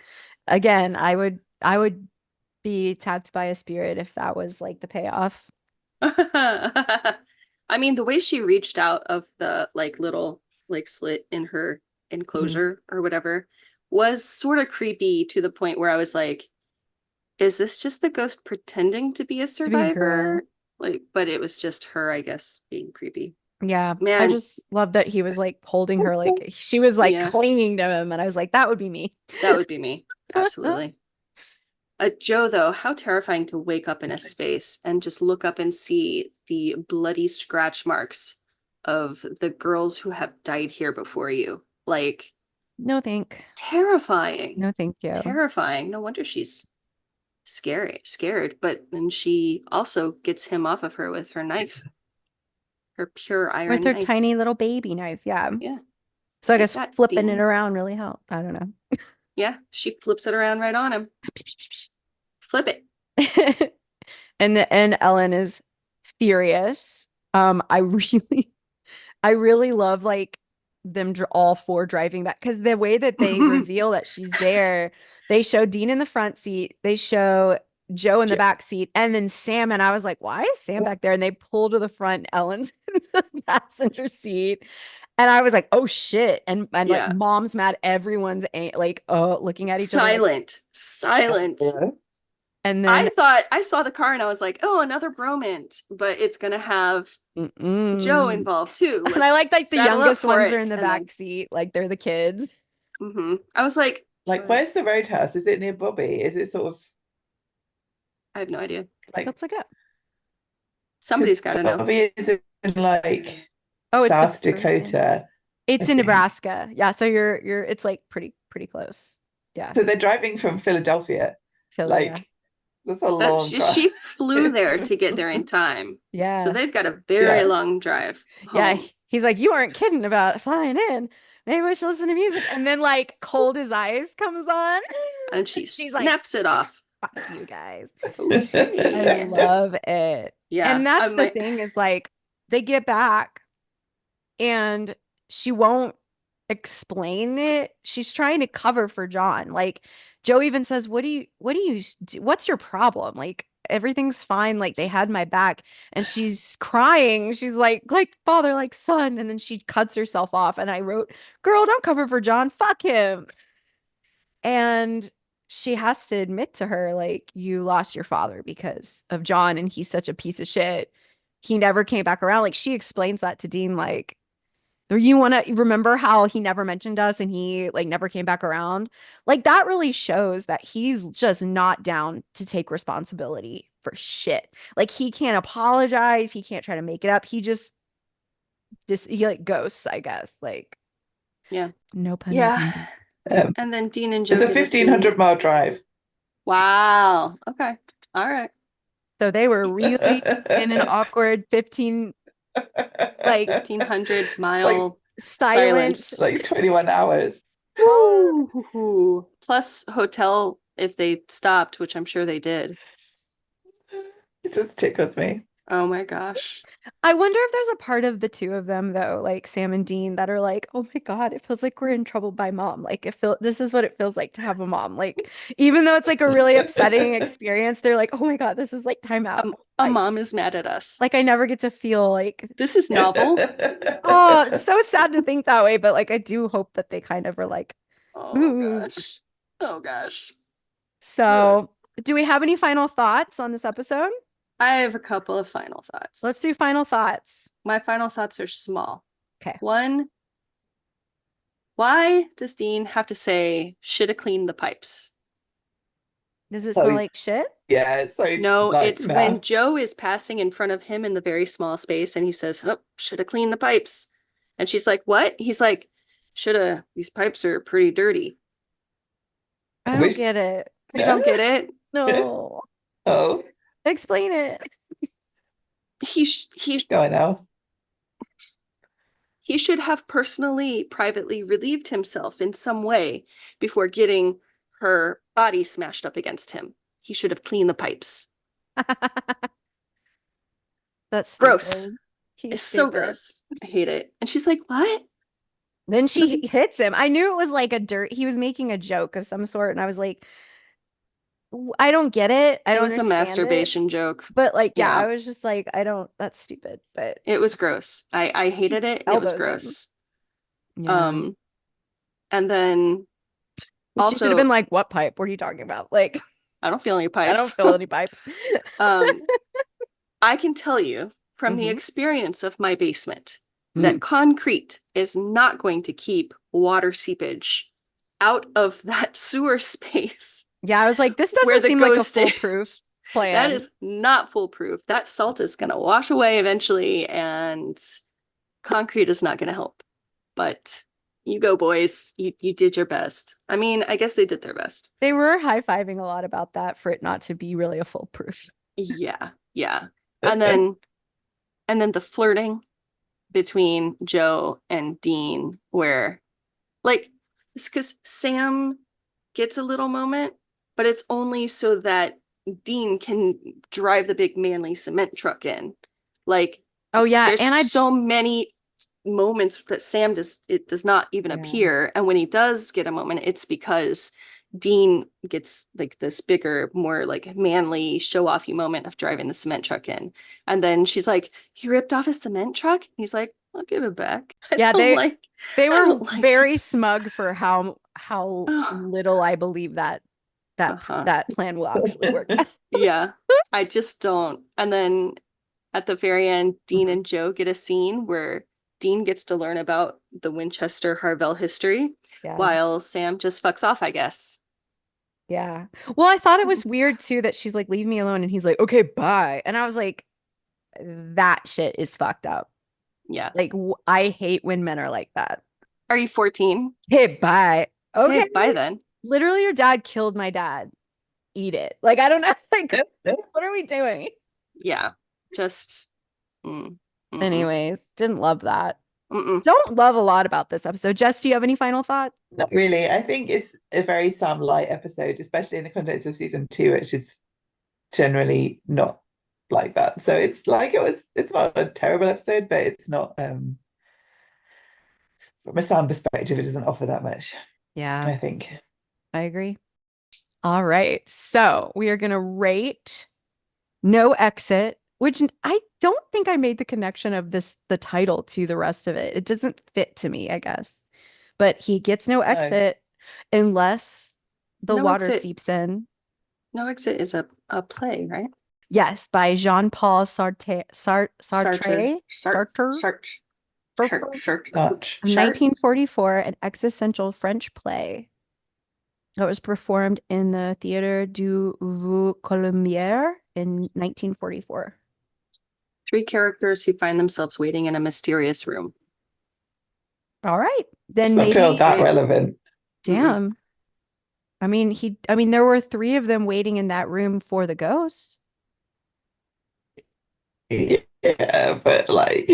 Again, I would be tapped by a spirit if that was like the payoff. I mean, the way she reached out of the like little like slit in her Mhm. enclosure or whatever was sort of creepy to the point where I was like, is this just the ghost pretending to be a To be her. survivor? Like, but it was just her, I guess, being creepy. Yeah, I Man, just love that he was like holding her, like she was like yeah, clinging to him, and I was like, that would be me. that would be me. Absolutely. Joe, though, how terrifying to wake up in a space and just look up and see the bloody scratch marks of the girls who have died here before you. Like, No, thank. terrifying. No, thank you. Terrifying. No wonder she's scared. But then she also gets him off of her with her knife, her pure With iron her knife. tiny little baby knife, yeah. Yeah. So I Take guess that, flipping it Dean. around really helped. I don't know. Yeah. She flips it around right on him. Flip it. And Ellen is furious. I really I really love like them all four driving back because the way that they reveal that she's there, they show Dean in the front seat, they show Joe in the back seat, and then Sam. And I was like, why is Sam back there? And they pull to the front, Ellen's in the passenger seat. And I was like, oh shit. And like Yeah. mom's mad, everyone's like looking at each other like, Silent. and then I thought I saw the car and I was like, oh, another bromance, but it's gonna have Joe mm-mm. involved too. And I Let's like the saddle up youngest for ones are it. in the And then back seat, like they're the kids. I was like, like, where's the roadhouse? Is it near Bobby? Is it sort of I have no idea. like, Let's look it up. because Somebody's got to know. Bobby is in like Oh, it's the South first thing. Dakota, I It's in think. Nebraska. Yeah, so you're it's like pretty close. Yeah. So they're driving from Philadelphia. Philly, yeah. Like, that's a That long drive. she flew there to get there in time. So Yeah. they've got a very Yeah. long drive Yeah. home. He's like, you weren't kidding about flying in. Maybe we should listen to music. And then like Cold as Ice comes on. And she She's like, snaps it off. fuck you guys. I Okay. love it. Yeah. And that's I'm the like, thing is like they get back and she won't explain it. She's trying to cover for John. Like Joe even says, what's your problem? Like everything's fine. Like they had my back." And she's crying. She's like father, like son. And then she cuts herself off. And I wrote, "Girl, don't cover for John. Fuck him." And she has to admit to her, like, you lost your father because of John, and he's such a piece of shit. He never came back around. Like, she explains that to Dean, like, or you want to remember how he never mentioned us and he like never came back around. Like, that really shows that he's just not down to take responsibility for shit. Like, he can't apologize. He can't try to make it up. He he like ghosts, I guess. Like, yeah. no pun Yeah. intended. And then Dean and It's Joe a get a 1,500-mile drive. Wow. Okay. All right. So they were really in an awkward 15, like 1,500 Like, mile silent. silence. like 21 hours. Woo! Plus hotel if they stopped, which I'm sure they did. It just tickles me. Oh my gosh. I wonder if there's a part of the two of them though, like Sam and Dean, that are like, oh my God, it feels like we're in trouble by mom. Like this is what it feels like to have a mom. Like, even though it's like a really upsetting experience, they're like, oh my God, this is like time out. A mom is mad at us. Like I never get to feel like, This is novel. oh, it's so sad to think that way, but like I do hope that they kind of are like, Oh ooh. gosh. Oh gosh. So, do we have any final thoughts on this episode? I have a couple of final thoughts. Let's do final thoughts. My final thoughts are small. Okay. One, why does Dean have to say shoulda cleaned the pipes? Does it smell like shit? Yeah, it's so No, like, it's when Joe is passing in front of him in the very small space and he says, oh, shoulda cleaned the pipes. And she's like, what? He's like, shoulda, these pipes are pretty dirty. I don't get it. You don't get it? No. Oh, Explain it. He Go on now. he should have personally, privately relieved himself in some way before getting her body smashed up against him. He should have cleaned the pipes. That's stupid. Gross. He's It's so stupid. gross. I hate it. And she's like, what? Then she hits him. I knew it was like he was making a joke of some sort, and I was like, I don't get it. I It don't was a understand it. masturbation joke. But like, yeah, Yeah. I was just like, I don't, that's stupid. But It was gross. I hated it, and it was elbows him. gross. Yeah. And then She should have been also, like, what pipe? What are you talking about? Like, I don't feel any I don't pipes. feel any pipes. I can tell you from the Mhm. experience of my basement Mm. that concrete is not going to keep water seepage out of that sewer space Yeah, I was like, this where doesn't the seem like a ghost foolproof is. plan. That is not foolproof. That salt is going to wash away eventually, and concrete is not going to help. But you go, boys. You did your best. I mean, I guess they did their best. They were high-fiving a lot about that for it not to be really a foolproof. Yeah, yeah. And then the flirting between Joe and Dean, where like it's because Sam gets a little moment, but it's only so that Dean can drive the big manly cement truck in. Like, Oh yeah, there's and so many moments that Sam does not even appear, and when he does get a moment, it's because Dean gets like this bigger, more like manly, show-offy moment of driving the cement truck in, and then she's like, "You ripped off a cement truck?" He's like, "I'll give it back." yeah, they I were don't like very it. smug for how little I believe that that plan will actually work. Yeah, I just don't. And then at the very end, Dean Mhm. and Joe get a scene where Dean gets to learn about the Winchester Harvell history Yeah. while Sam just fucks off, I guess. Yeah. Well, I thought it was weird too that she's like, leave me alone. And he's like, okay, bye. And I was like, that shit is fucked up. Yeah. Like, I hate when men are like that. Are you 14? Okay, bye. Okay. Okay, bye then. Literally, your dad killed my dad. Eat it. Like, I don't know. Like, what are we doing? Yeah. Just Anyways, didn't love that. Mm-mm. Don't love a lot about this episode. Jess, do you have any final thoughts? Not really. I think it's a very Sam light episode, especially in the context of season 2, which is generally not like that. So it's like it's not a terrible episode, but it's not from a Sam perspective, it doesn't offer that much, Yeah, I think. I agree. All right. So we are going to rate No Exit, which I don't think I made the connection of the title to the rest of it. It doesn't fit to me, I guess. But he gets no No. exit unless the No water Exit. seeps in. No Exit is a play, right? Yes, by Jean-Paul Sartre. Sartre. Of 1944, an existential French play that was performed in the Theatre du Vieux Colombier in 1944. 3 characters who find themselves waiting in a mysterious room. All right. Then Doesn't feel that relevant. Damn. I mean, there were 3 of them waiting in that room for the ghost. Yeah, but like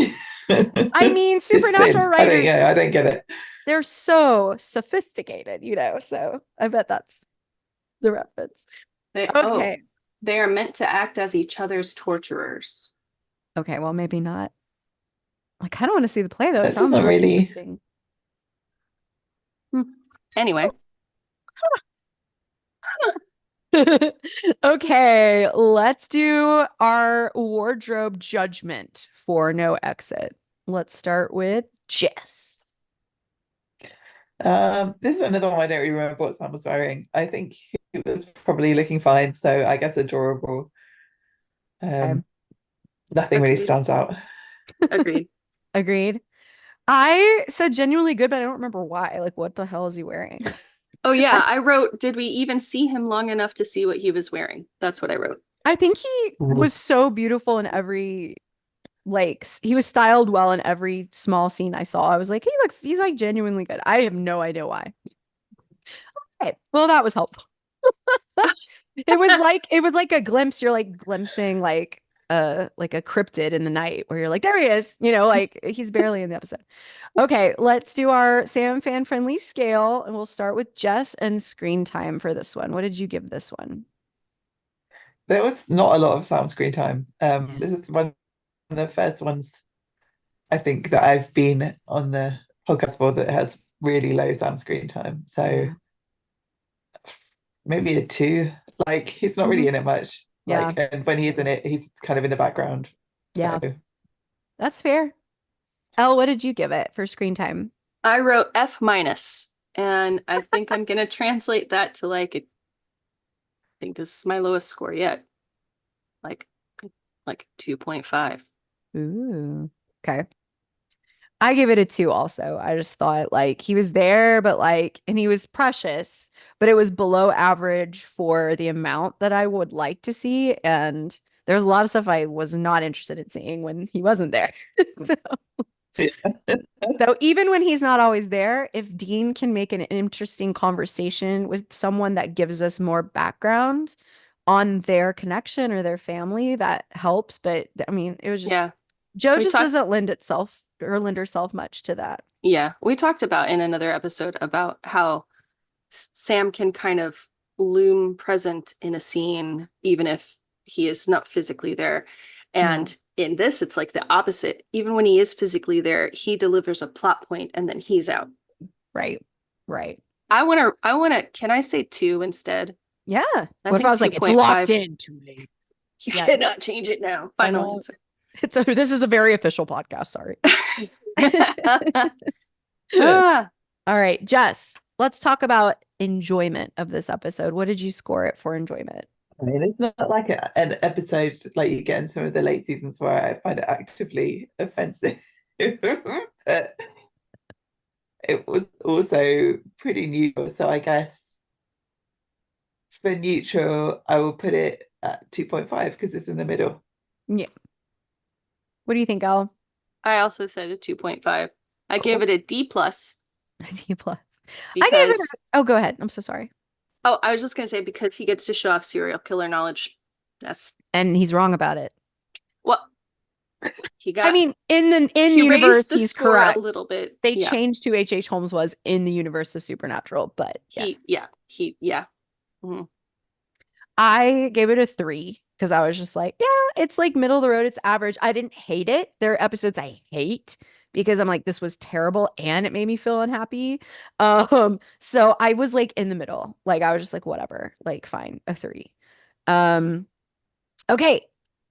I mean, supernatural writers, I don't get it. they're so sophisticated, so I bet that's the reference. Okay. They are meant to act as each other's torturers. Okay, well, maybe not. I kind of want to see the play, though. It That sounds doesn't really really- interesting. Anyway, Okay, let's do our wardrobe judgment for No Exit. Let's start with Jess. This is another one I don't really remember what Sam was wearing. I think he was probably looking fine, so I guess adorable. Nothing really Agreed. stands out. Agreed. Agreed. I said genuinely good, but I don't remember why. Like, what the hell is he wearing? Oh yeah, I wrote, did we even see him long enough to see what he was wearing? That's what I wrote. I think he was so beautiful in every, like, he was styled well in every small scene I saw. I was like, he's like genuinely good. I have no idea why. Okay, well, that was helpful. it was like a glimpse. You're like glimpsing like a cryptid in the night where you're like, there he is, like he's barely in the episode. Okay, let's do our Sam fan friendly scale, and we'll start with Jess and screen time for this one. What did you give this one? There was not a lot of sound screen time. Yeah. This is one of the first ones I think that I've been on the podcast board that has really low sound screen time. So Yeah. maybe a two. Like he's not really Mhm. in it much. Yeah. Like, and when he's in it, he's kind of in the background. Yeah. So That's fair. Elle, what did you give it for screen time? I wrote F minus, and I think I'm gonna translate that to like I think this is my lowest score yet. Like 2.5. Ooh. Okay. I give it a two also. I just thought like he was there, but like, and he was precious, but it was below average for the amount that I would like to see. And there's a lot of stuff I was not interested in seeing when he wasn't there. So, yeah. so even when he's not always there, if Dean can make an interesting conversation with someone that gives us more background on their connection or their family, that helps. But I mean, it was just Yeah. Joe We just talked doesn't lend itself or lend herself much to that. Yeah, we talked about in another episode about how Sam can kind of loom present in a scene even if he is not physically there. Yeah. And in this, it's like the opposite. Even when he is physically there, he delivers a plot point and then he's out. Right. Right. Can I say two instead? Yeah. I What if I think was like, it's locked 2.5. in too late? You Yeah. cannot change it now. Final Final. answer. This is a very official podcast. Sorry. Ah, All right, Jess, let's talk about enjoyment of this episode. What did you score it for enjoyment? I mean, it's not like an episode like you get in some of the late seasons where I find it actively offensive. But it was also pretty new. So I guess for neutral, I will put it at 2.5 because it's in the middle. Yeah. What do you think, Al? I also said a 2.5. I gave Cool. it a D plus D plus. I gave it because oh, go ahead. I'm so sorry. I was just gonna say because he gets to show off serial killer knowledge. That's And he's wrong about it. what he I got. mean, in He universe, raised the he's score a correct. little bit. They Yeah. changed who H.H. Holmes was in the universe of Supernatural, but yes. Yeah. Mhm. I gave it a three because I was just like, yeah, it's like middle of the road. It's average. I didn't hate it. There are episodes I hate because I'm like, this was terrible and it made me feel unhappy. So I was like in the middle. Like I was just like, whatever, like fine, a three. Um, okay.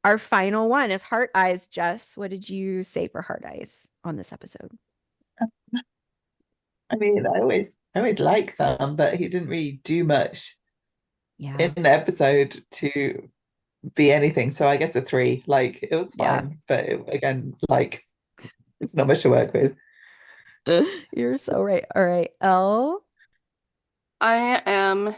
Our final one is Heart Eyes. Jess, what did you say for Heart Eyes on this episode? I mean, I always like Sam, but he didn't really do much Yeah. in the episode to be anything. So I guess a three. Like it was Yeah. fine, but again, like it's not much to work with. You're so right. All right. Elle. I am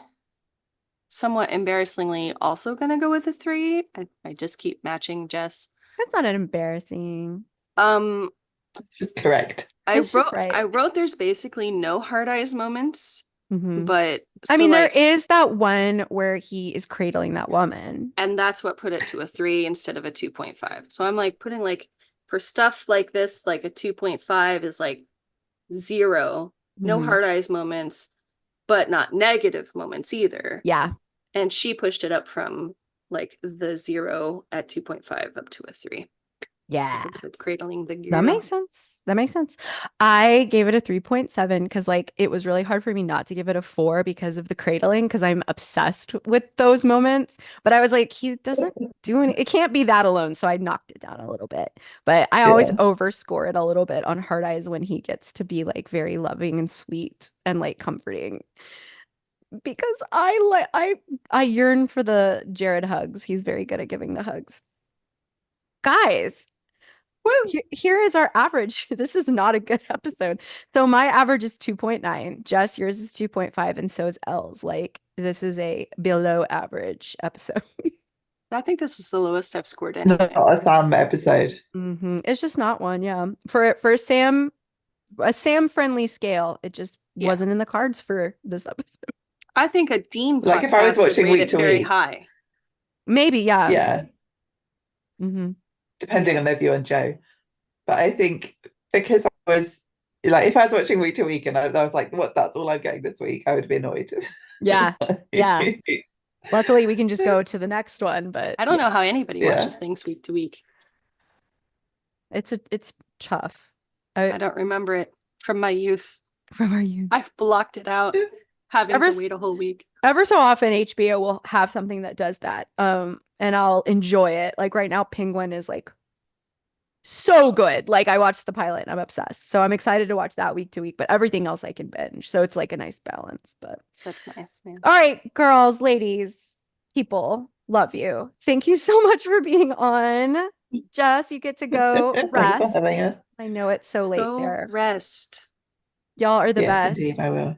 somewhat embarrassingly also gonna go with a three. I just keep matching Jess. That's not embarrassing. Um, It's just correct. It's just right. I wrote there's basically no hard eyes moments, Mhm. but I so mean, there like is that one where he is cradling that woman. and that's what put it to a three instead of a 2.5. So I'm like putting like for stuff like this, like a 2.5 is like zero, no Mhm. hard eyes moments, but not negative moments either. Yeah. And she pushed it up from like the zero at 2.5 up to a three. Yeah. So the cradling the That girl. makes sense. That makes sense. I gave it a 3.7 because like it was really hard for me not to give it a 4 because of the cradling because I'm obsessed with those moments. But I was like, he doesn't do any, it can't be that alone. So I knocked it down a little bit. But I always Yeah. overscore it a little bit on Hard Eyes when he gets to be like very loving and sweet and like comforting. Because I yearn for the Jared hugs. He's very good at giving the hugs. Guys, Woo! here is our average. This is not a good episode. So my average is 2.9. Jess, yours is 2.5, and so is Elle's. Like this is a below average episode. I think this is the lowest I've scored Not anything. a Sam episode. It's just not one, yeah. For Sam, a Sam friendly scale, it just Yeah. wasn't in the cards for this episode. I think a Dean Like if I was podcast would watching rate week it to very week, high. Maybe, yeah. yeah, Hmm. depending on their view on Joe. But I think because I was like, if I was watching week to week and I was like, what, that's all I'm getting this week, I would be annoyed. Yeah. Yeah. Luckily, we can just go to the next one, but I don't know how anybody Yeah. watches things week to week. it's tough. I don't remember it from my youth. From our youth. I've blocked it out, having Ever to wait a whole week. Ever so often, HBO will have something that does that. And I'll enjoy it. Like right now, Penguin is like so good. Like I watched the pilot and I'm obsessed. So I'm excited to watch that week to week, but everything else I can binge. So it's like a nice balance. But That's nice. Yeah. all right, girls, ladies, people, love you. Thank you so much for being on. Jess, you get to go Thanks rest. for having us. I know it's so late Go there. rest. Y'all are the Yes, best. indeed, I will.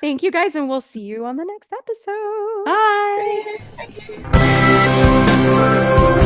Thank you guys, and we'll see you on the next episode. Bye. Thank you.